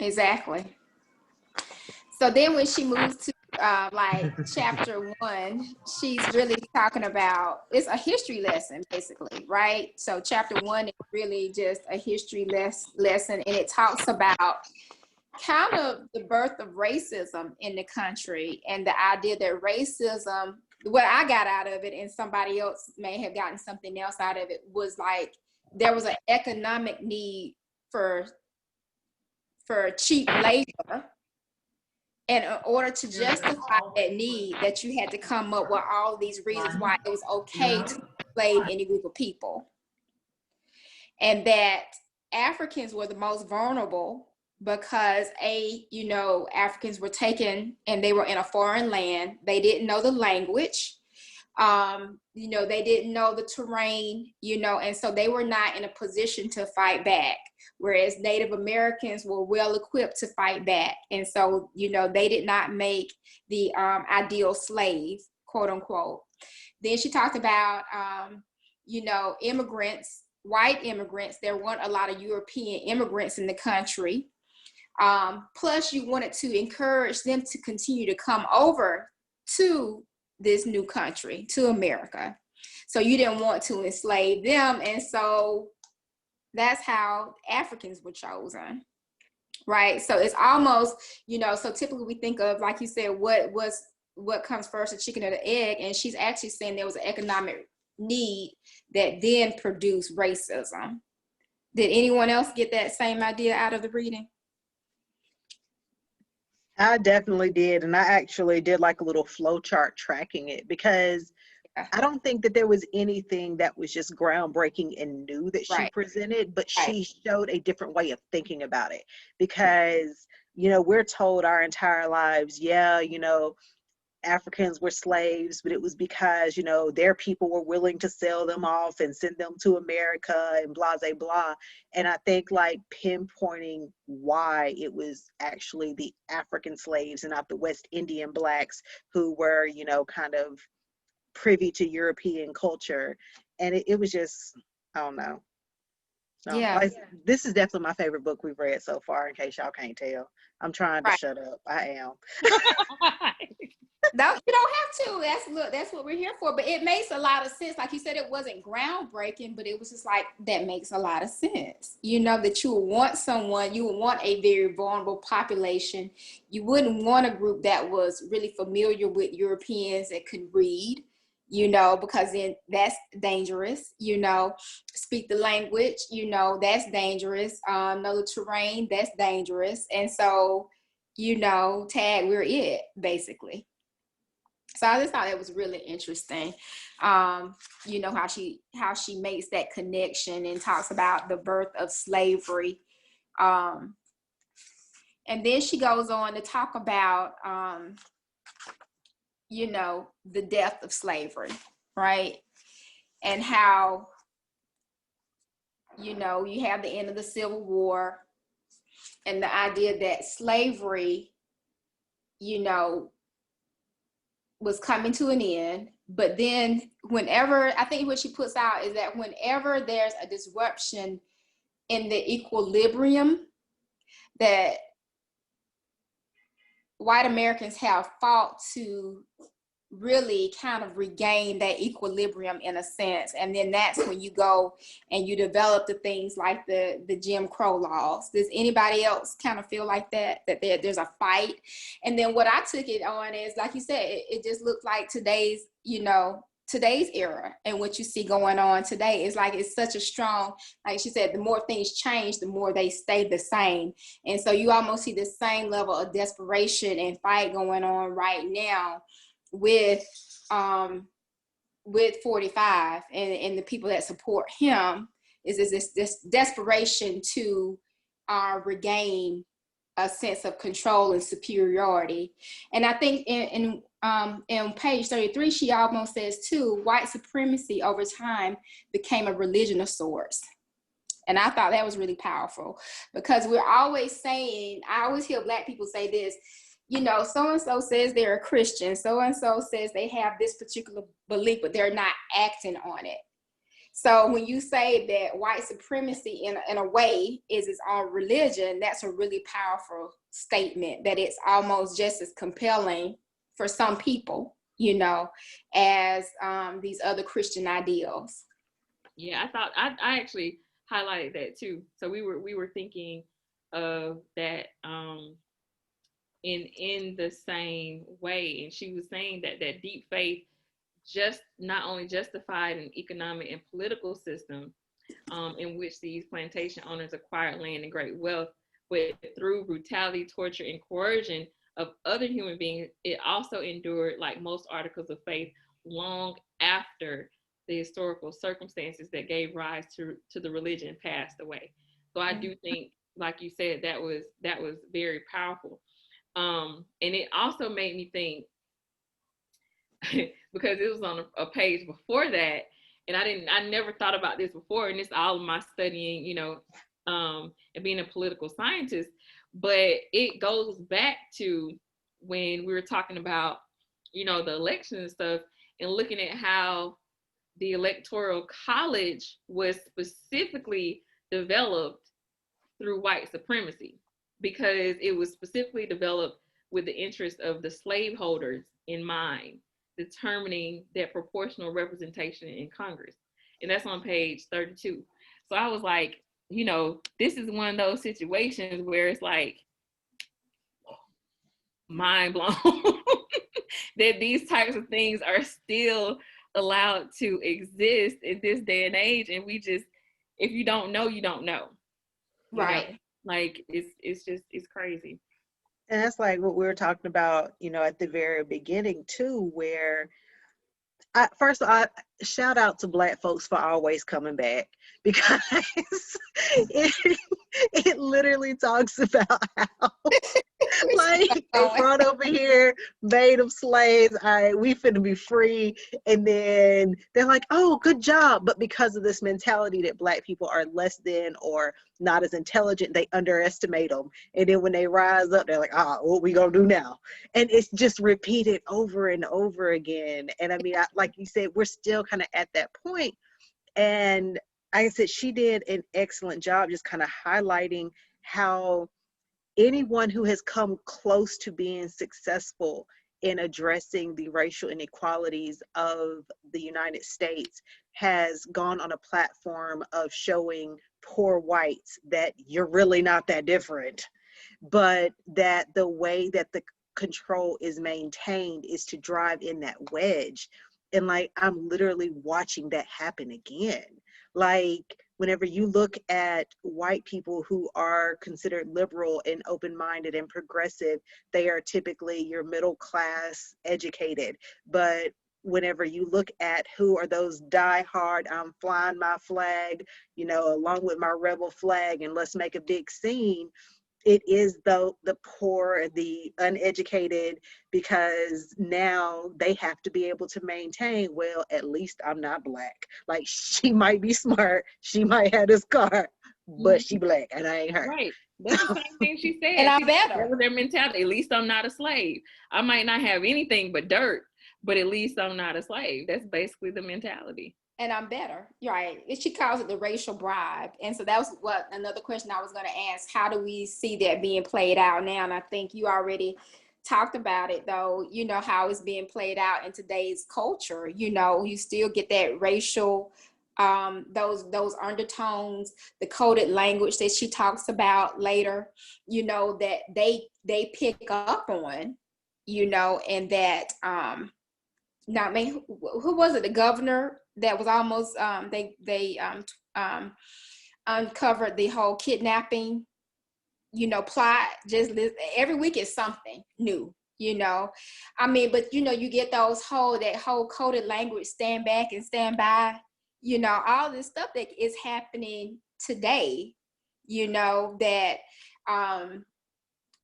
B: Exactly. So then when she moves to like chapter 1, she's really talking about, it's a history lesson basically, right? So chapter 1 is really just a history lesson, and it talks about kind of the birth of racism in the country, and the idea that racism, what I got out of it, and somebody else may have gotten something else out of it, was like there was an economic need for cheap labor. And in order to justify that need, that you had to come up with all these reasons why it was okay to enslave any group of people. And that Africans were the most vulnerable because Africans were taken and they were in a foreign land. They didn't know the language. They didn't know the terrain, and so they were not in a position to fight back. Whereas Native Americans were well equipped to fight back. And so, they did not make the ideal slave, quote unquote. Then she talked about, immigrants, white immigrants. There weren't a lot of European immigrants in the country. Plus, you wanted to encourage them to continue to come over to this new country, to America. So you didn't want to enslave them. And so that's how Africans were chosen, right? So it's almost, so typically we think of, like you said, what comes first, the chicken or the egg? And she's actually saying there was an economic need that then produced racism. Did anyone else get that same idea out of the reading?
C: I definitely did. And I actually did like a little flow chart tracking it, because I don't think that there was anything that was just groundbreaking and new that she presented, but she showed a different way of thinking about it. Because, we're told our entire lives, Africans were slaves, but it was because, their people were willing to sell them off and send them to America and blah, blah, blah. And I think like pinpointing why it was actually the African slaves and not the West Indian Blacks who were, kind of privy to European culture. And it was just, I don't know. This is definitely my favorite book we've read so far, in case y'all can't tell. I'm trying to shut up. I am.
B: No, you don't have to. That's what we're here for. But it makes a lot of sense. Like you said, it wasn't groundbreaking, but it was just like, that makes a lot of sense. That you would want you would want a very vulnerable population. You wouldn't want a group that was really familiar with Europeans that could read, because then that's dangerous, speak the language, that's dangerous, know the terrain, that's dangerous. And so, tag, we're it, basically. So I just thought it was really interesting, how she makes that connection and talks about the birth of slavery. And then she goes on to talk about, the death of slavery, right? And how, you have the end of the Civil War and the idea that slavery, was coming to an end. But then whenever, I think what she puts out is that whenever there's a disruption in the equilibrium, that white Americans have fought to really kind of regain that equilibrium in a sense. And then that's when you go and you develop the things like the Jim Crow laws. Does anybody else kind of feel like that there's a fight? And then what I took it on is, like you said, it just looked like today's era, and what you see going on today is like, it's such a strong, like she said, the more things change, the more they stay the same. And so you almost see the same level of desperation and fight going on right now with 45 and the people that support him. Is this desperation to regain a sense of control and superiority. And I think in page 33, she almost says too, white supremacy over time became a religion of sorts. And I thought that was really powerful, because we're always saying, I always hear Black people say this, so-and-so says they're a Christian, so-and-so says they have this particular belief, but they're not acting on it. So when you say that white supremacy in a way is its own religion, that's a really powerful statement, that it's almost just as compelling for some people, as these other Christian ideals.
A: Yeah, I actually highlighted that too. So we were thinking of that in the same way, and she was saying that deep faith just not only justified an economic and political system in which these plantation owners acquired land and great wealth, but through brutality, torture, and coercion of other human beings, it also endured, like most articles of faith, long after the historical circumstances that gave rise to the religion passed away. So I do think, like you said, that was very powerful. And it also made me think, because it was on a page before that, and I never thought about this before, and it's all of my studying, and being a political scientist, but it goes back to when we were talking about, the election and stuff, and looking at how the Electoral College was specifically developed through white supremacy, because it was specifically developed with the interest of the slaveholders in mind, determining their proportional representation in Congress. And that's on page 32. So I was like, this is one of those situations where it's like mind blown that these types of things are still allowed to exist in this day and age. And we just, if you don't know, you don't know.
B: Right.
A: Like it's crazy.
C: And that's like what we were talking about, at the very beginning too, where first of all, shout out to Black folks for always coming back, because it literally talks about how like they brought over here, made them slaves. All right, we finna be free. And then they're like, oh, good job. But because of this mentality that Black people are less than or not as intelligent, they underestimate them. And then when they rise up, they're like, what we gonna do now? And it's just repeated over and over again. And I mean, like you said, we're still kind of at that point. And like I said, she did an excellent job just kind of highlighting how anyone who has come close to being successful in addressing the racial inequalities of the United States has gone on a platform of showing poor whites that you're really not that different, but that the way that the control is maintained is to drive in that wedge. And like, I'm literally watching that happen again. Like, whenever you look at white people who are considered liberal and open-minded and progressive, they are typically your middle class educated. But whenever you look at who are those die-hard, I'm flying my flag, along with my rebel flag, and let's make a big scene, it is the poor, the uneducated, because now they have to be able to maintain, well, at least I'm not Black. Like, she might be smart, she might have this car, but she Black and I ain't her.
A: Right. That's the same thing she said.
B: And I'm better.
A: That was their mentality. At least I'm not a slave. I might not have anything but dirt, but at least I'm not a slave. That's basically the mentality.
B: And I'm better. Right. She calls it the racial bribe. And so that was what another question I was going to ask. How do we see that being played out now? And I think you already talked about it, though, you know, how it's being played out in today's culture. You know, you still get that racial, those undertones, the coded language that she talks about later, you know, that they pick up on, you know, and that, now, I mean, who was it? The governor that was almost they uncovered the whole kidnapping, you know, plot. Just every week is something new, you know. I mean, but you know, you get that whole coded language, stand back and stand by, you know, all this stuff that is happening today, you know, that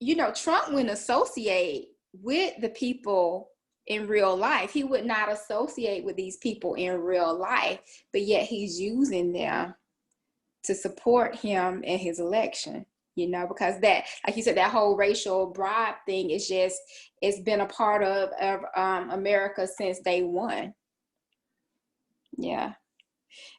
B: you know, Trump wouldn't associate with the people in real life. He would not associate with these people in real life, but yet he's using them to support him in his election, you know, because that, like you said, that whole racial bribe thing is just, it's been a part of America since day one. Yeah.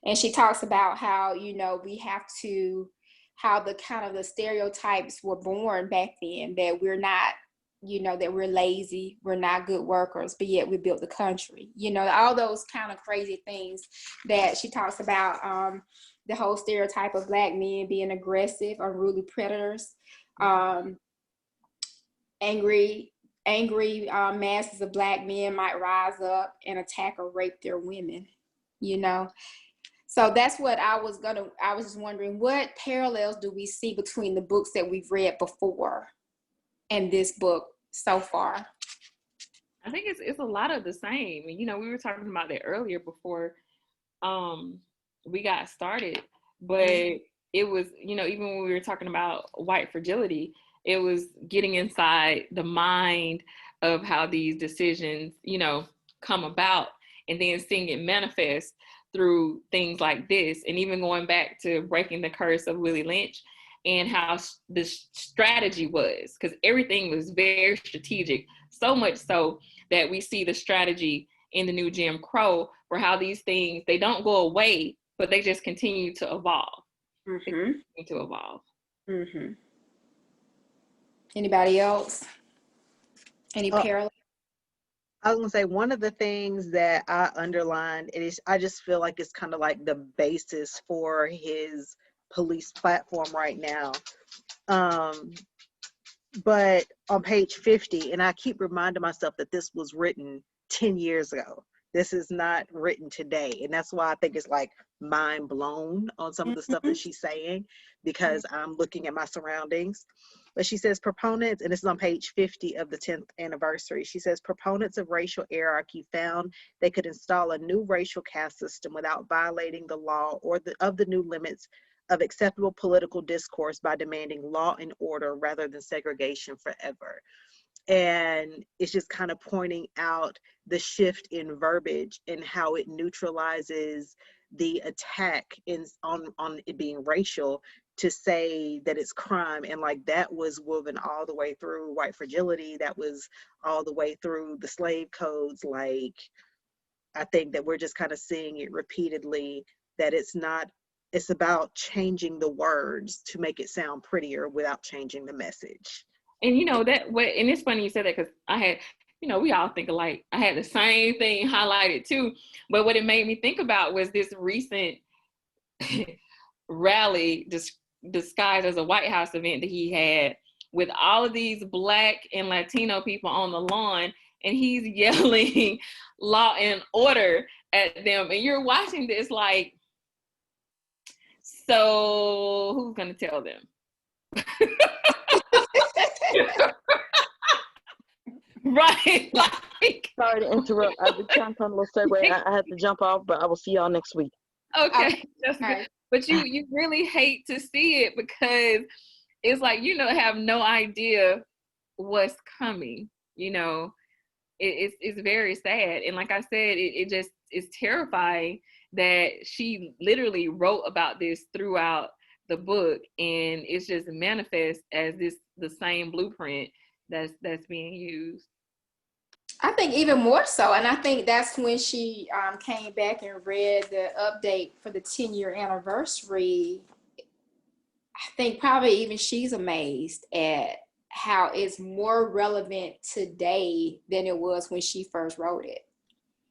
B: And she talks about how, you know, we have to, how the kind of the stereotypes were born back then, that we're not, you know, that we're lazy, we're not good workers, but yet we built the country, you know, all those kind of crazy things that she talks about, the whole stereotype of Black men being aggressive, unruly predators, angry masses of Black men might rise up and attack or rape their women, you know. So that's what I was just wondering, what parallels do we see between the books that we've read before and this book so far?
A: I think it's a lot of the same. You know, we were talking about that earlier before we got started, but it was, you know, even when we were talking about white fragility, it was getting inside the mind of how these decisions, you know, come about, and then seeing it manifest through things like this. And even going back to Breaking the Curse of Willie Lynch, and how the strategy was, because everything was very strategic, so much so that we see the strategy in the new Jim Crow for how these things, they don't go away, but they just continue to evolve.
B: Anybody else? Any parallel?
C: I was gonna say, one of the things that I underlined, I just feel like it's kind of like the basis for his police platform right now. But on page 50, and I keep reminding myself that this was written 10 years ago. This is not written today. And that's why I think it's like mind blown on some of the stuff that she's saying, because I'm looking at my surroundings. But she says proponents, and this is on page 50 of the 10th anniversary, she says proponents of racial hierarchy found they could install a new racial caste system without violating the law or of the new limits of acceptable political discourse by demanding law and order rather than segregation forever. And it's just kind of pointing out the shift in verbiage and how it neutralizes the attack on it being racial to say that it's crime. And like that was woven all the way through white fragility, that was all the way through the slave codes. Like, I think that we're just kind of seeing it repeatedly, that it's about changing the words to make it sound prettier without changing the message.
A: And you know, and it's funny you said that, because I had, you know, we all think alike. I had the same thing highlighted too, but what it made me think about was this recent rally disguised as a White House event that he had with all of these Black and Latino people on the lawn, and he's yelling law and order at them. And you're watching this like, so who's gonna tell them? Right. Like,
E: sorry to interrupt. I was trying to find a little segue. I had to jump off, but I will see y'all next week.
A: Okay. Right. But you really hate to see it, because it's like, you know, have no idea what's coming. You know, it's very sad. And like I said, it just is terrifying that she literally wrote about this throughout the book, and it's just manifest as the same blueprint that's being used.
B: I think even more so. And I think that's when she came back and read the update for the 10-year anniversary. I think probably even she's amazed at how it's more relevant today than it was when she first wrote it.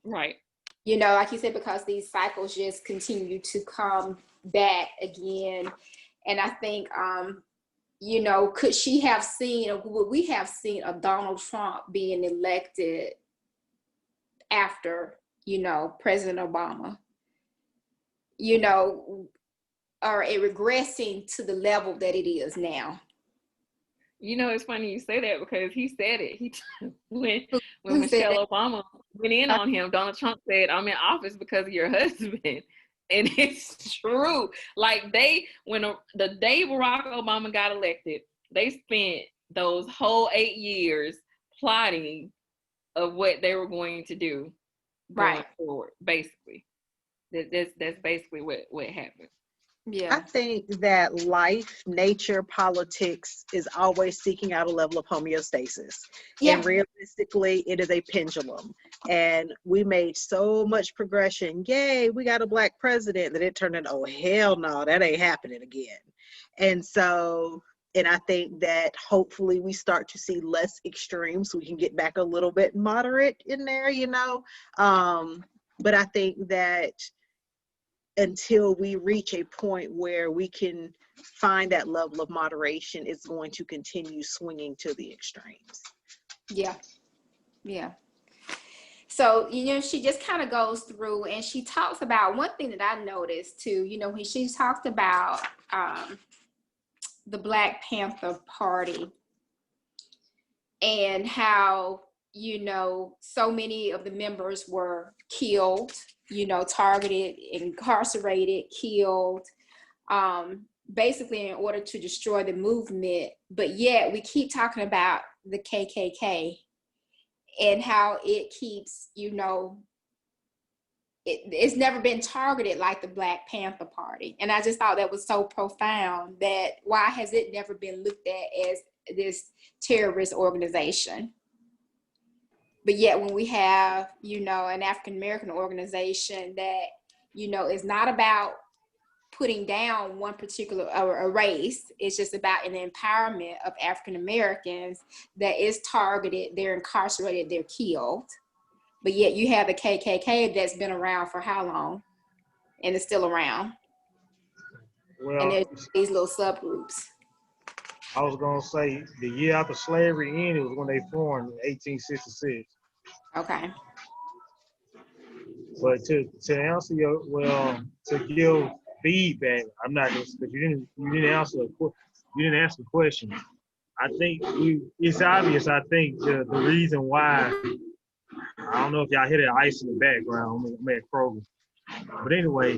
A: Right.
B: You know, like you said, because these cycles just continue to come back again. And I think, you know, could she have seen, or would we have seen a Donald Trump being elected after, you know, President Obama? You know, or it regressing to the level that it is now?
A: You know, it's funny you say that because he said it. He when
B: Who said
A: Michelle Obama went in
B: that?
A: on him, Donald Trump said, "I'm in office because of your husband," and it's true. Like the day Barack Obama got elected, they spent those whole 8 years plotting of what they were going to do going
B: Right.
A: forward. Basically, that's basically what happened.
C: I
B: Yeah.
C: think that life, nature, politics is always seeking out a level of homeostasis.
B: Yeah.
C: And realistically, it is a pendulum. And we made so much progression. Yay, we got a Black president, that it turned into, oh, hell no, that ain't happening again. And so, and I think that hopefully we start to see less extreme so we can get back a little bit moderate in there, you know. But I think that until we reach a point where we can find that level of moderation, it's going to continue swinging to the extremes.
B: Yeah. Yeah. So, you know, she just kind of goes through and she talks about one thing that I noticed too, you know, when she talked about the Black Panther Party and how, you know, so many of the members were killed, you know, targeted, incarcerated, killed, basically in order to destroy the movement. But yet we keep talking about the KKK and how it keeps, you know, it's never been targeted like the Black Panther Party. And I just thought that was so profound, that why has it never been looked at as this terrorist organization? But yet when we have, you know, an African American organization that, you know, is not about putting down one particular a race, it's just about an empowerment of African Americans that is targeted, they're incarcerated, they're killed. But yet you have the KKK that's been around for how long? And it's still around.
D: Well,
B: And there's these little subgroups.
D: I was gonna say the year after slavery ended was when they formed in 1866.
B: Okay.
D: But to answer your to give feedback, I'm not just because you didn't answer the question. I think it's obvious. I think the reason why, I don't know if y'all hear that ice in the background. I'm at Kroger. But anyway,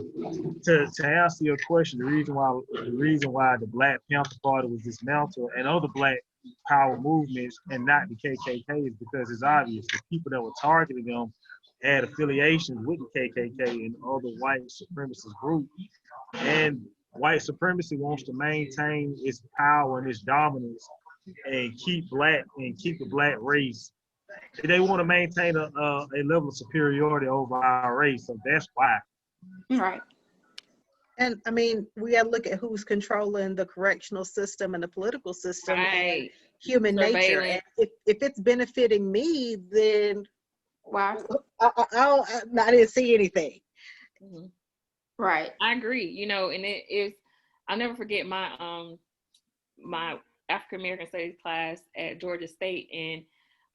D: to answer your question, the reason why the Black Panther Party was dismantled and other Black power movements and not the KKK is because it's obvious the people that were targeting them had affiliations with the KKK and other white supremacist groups. And white supremacy wants to maintain its power and its dominance and keep the Black race. They want to maintain a level of superiority over our race, so that's why.
B: Right.
C: And I mean, we got to look at who's controlling the correctional system and the political system and human nature. And if it's benefiting me, then
B: Wow.
C: I didn't see anything.
A: Mm-hmm.
B: Right.
A: I agree. You know, and it is. I'll never forget my my African American Studies class at Georgia State,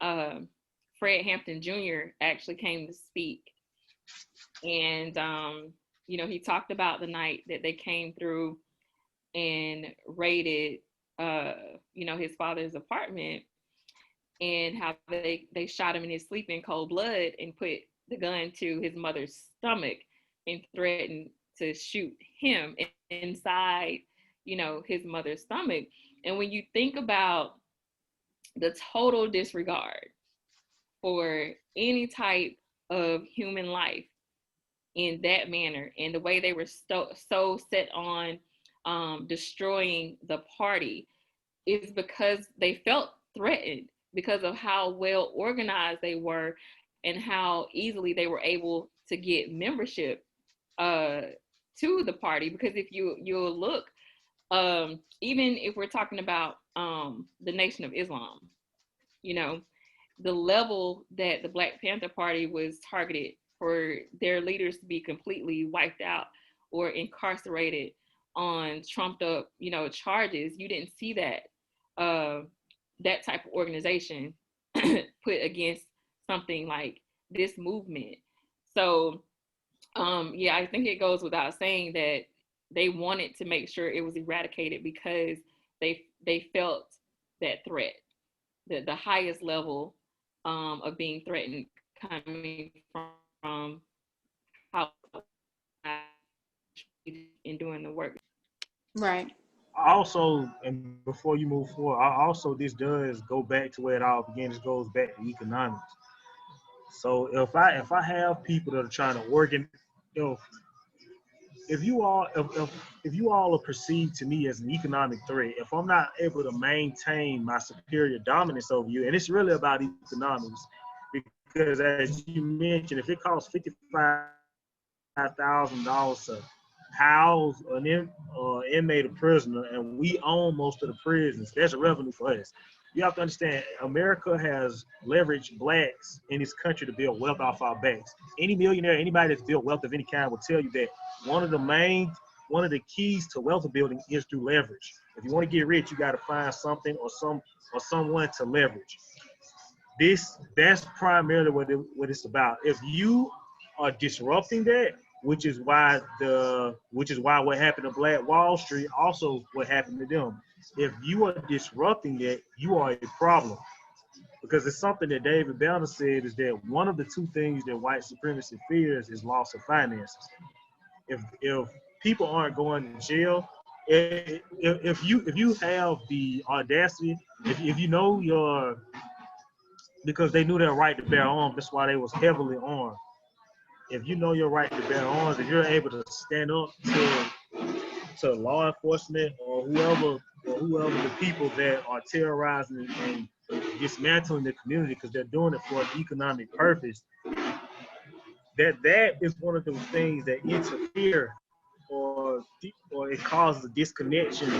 A: and Fred Hampton Jr. actually came to speak, and you know, he talked about the night that they came through and raided you know, his father's apartment, and how they shot him in his sleep in cold blood and put the gun to his mother's stomach and threatened to shoot him inside, you know, his mother's stomach. And when you think about the total disregard for any type of human life in that manner, and the way they were so set on destroying the party, is because they felt threatened, because of how well organized they were and how easily they were able to get membership to the party. Because if you'll look, even if we're talking about the Nation of Islam, you know, the level that the Black Panther Party was targeted for their leaders to be completely wiped out or incarcerated on trumped up, you know, charges, you didn't see that that type of organization put against something like this movement. So yeah, I think it goes without saying that they wanted to make sure it was eradicated because they felt that threat, the highest level of being threatened coming from how in doing the work.
B: Right.
D: Also, and before you move forward, also this does go back to where it all begins. It goes back to economics. So if I have people that are trying to work in, if if you all if you all are perceived to me as an economic threat, if I'm not able to maintain my superior dominance over you, and it's really about economics, because as you mentioned, if it costs $55,000 to house an inmate or prisoner, and we own most of the prisons, that's a revenue for us. You have to understand, America has leveraged blacks in this country to build wealth off our backs. Any millionaire, anybody that's built wealth of any kind will tell you that one of the keys to wealth building is through leverage. If you want to get rich, you got to find something or someone to leverage. That's primarily what it's about. If you are disrupting that, which is why what happened to Black Wall Street also what happened to them. If you are disrupting that, you are a problem. Because it's something that David Banner said, is that one of the two things that white supremacy fears is loss of finances. If people aren't going to jail, if you have the audacity, if you know because they knew their right to bear arms, that's why they was heavily armed. If you know your right to bear arms, if you're able to stand up to law enforcement or whoever the people that are terrorizing and dismantling the community because they're doing it for an economic purpose, that is one of those things that interfere or it causes a disconnection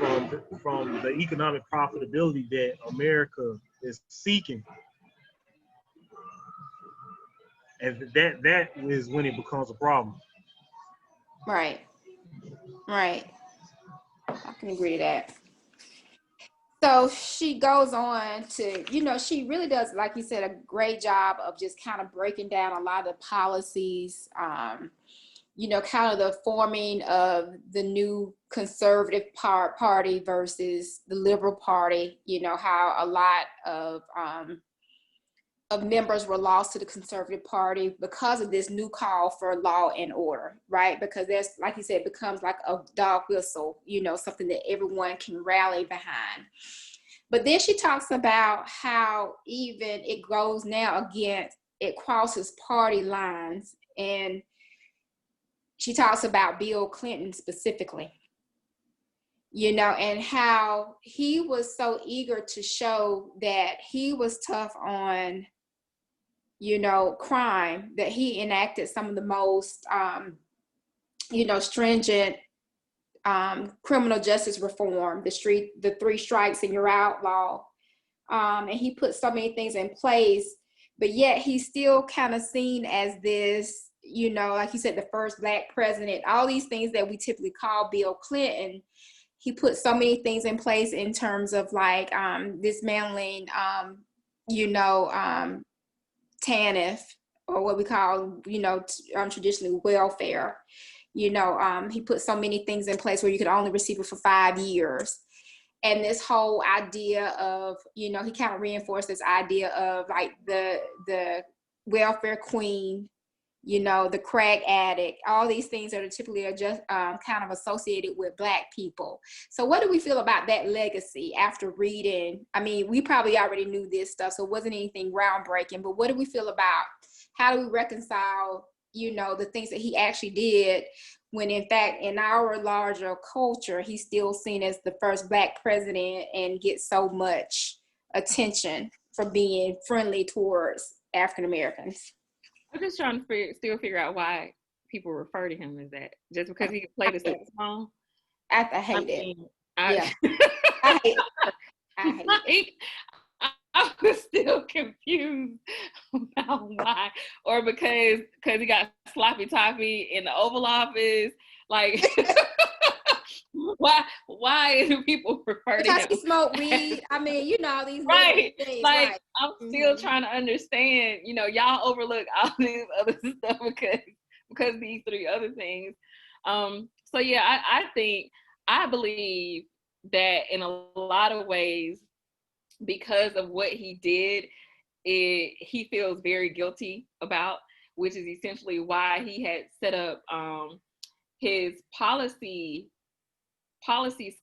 D: from the economic profitability that America is seeking. And that is when it becomes a problem.
B: Right. Right. I can agree to that. So she goes on to, she really does, like you said, a great job of just kind of breaking down a lot of the policies, kind of the forming of the new conservative party versus the liberal party, how a lot of members were lost to the conservative party because of this new call for law and order, right? Because there's, like you said, it becomes like a dog whistle, something that everyone can rally behind. But then she talks about how even it goes now against, it crosses party lines. And she talks about Bill Clinton specifically, and how he was so eager to show that he was tough on crime, that he enacted some of the most, stringent criminal justice reform, the 3 strikes and you're out law. And he put so many things in place, but yet he's still kind of seen as this, like you said, the first Black president, all these things that we typically call Bill Clinton. He put so many things in place in terms of like dismantling, TANF, or what we call, traditionally welfare. He put so many things in place where you could only receive it for 5 years. And this whole idea of, he kind of reinforced this idea of like the welfare queen, the crack addict, all these things that are typically just kind of associated with Black people. So what do we feel about that legacy after reading? I mean, we probably already knew this stuff, so it wasn't anything groundbreaking, but what do we feel about, how do we reconcile, the things that he actually did, when in fact, in our larger culture, he's still seen as the first Black president and gets so much attention for being friendly towards African Americans.
A: I'm just trying to still figure out why people refer to him as that. Just because he can play the saxophone?
B: I hate it. Yeah. I hate it. I hate it.
A: I was still confused about why, or because he got sloppy toppy in the Oval Office. Like, why do people refer to him?
B: Because he smoked weed. I mean, you know, these
A: right.
B: things,
A: like,
B: right.
A: I'm still trying to understand. You know, y'all overlook all these other stuff because these three other things. So yeah, I believe that in a lot of ways, because of what he did, he feels very guilty about, which is essentially why he had set up his policy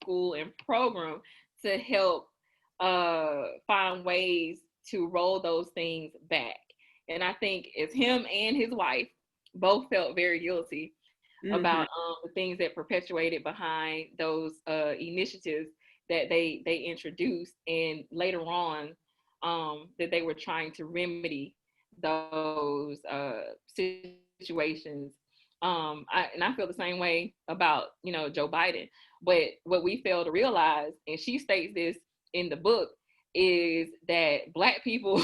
A: school and program to help find ways to roll those things back. And I think as him and his wife both felt very guilty about the things that perpetuated behind those initiatives that they introduced, and later on that they were trying to remedy those situations. I feel the same way about, you know, Joe Biden. But what we fail to realize, and she states this in the book, is that Black people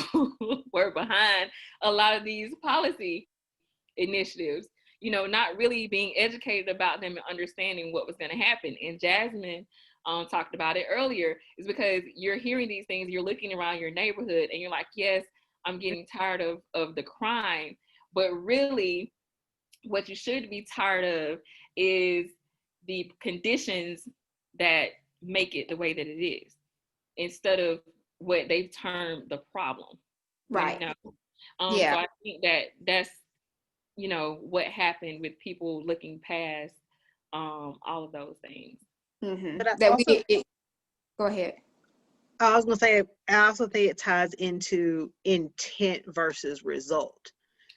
A: were behind a lot of these policy initiatives, you know, not really being educated about them and understanding what was going to happen. And Jasmine talked about it earlier, is because you're hearing these things, you're looking around your neighborhood and you're like, yes, I'm getting tired of the crime. But really, what you should be tired of is the conditions that make it the way that it is, instead of what they've termed the problem.
B: Right.
A: You know?
B: Yeah.
A: So I think that's, you know, what happened with people looking past all of those things.
C: But
B: Go ahead.
C: I was gonna say, I also think it ties into intent versus result,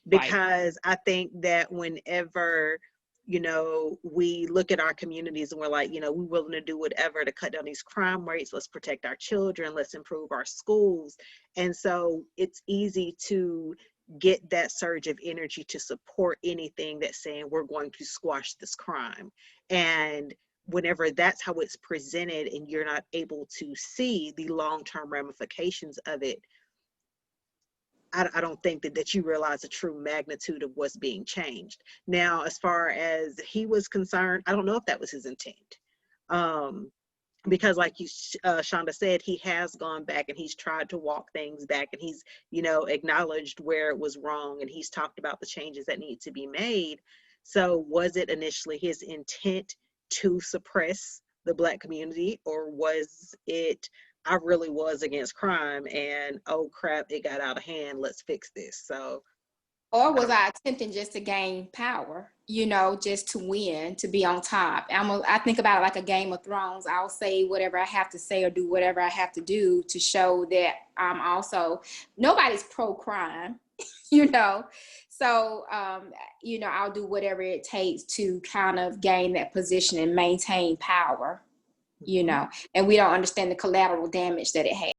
C: because I think that whenever, you know, we look at our communities and we're like, you know, we're willing to do whatever to cut down these crime rates, let's protect our children, let's improve our schools. And so it's easy to get that surge of energy to support anything that's saying we're going to squash this crime. And whenever that's how it's presented and you're not able to see the long-term ramifications of it, I don't think that you realize the true magnitude of what's being changed. Now, as far as he was concerned, I don't know if that was his intent. Because like you, Shonda said, he has gone back and he's tried to walk things back, and he's, you know, acknowledged where it was wrong, and he's talked about the changes that need to be made. So was it initially his intent to suppress the Black community, or was it, I really was against crime and oh crap, it got out of hand, let's fix this? So,
B: or was I attempting just to gain power, you know, just to win, to be on top? I think about it like a Game of Thrones. I'll say whatever I have to say or do whatever I have to do to show that I'm also, nobody's pro-crime, you know. So, you know, I'll do whatever it takes to kind of gain that position and maintain power, you know, and we don't understand the collateral damage that it has.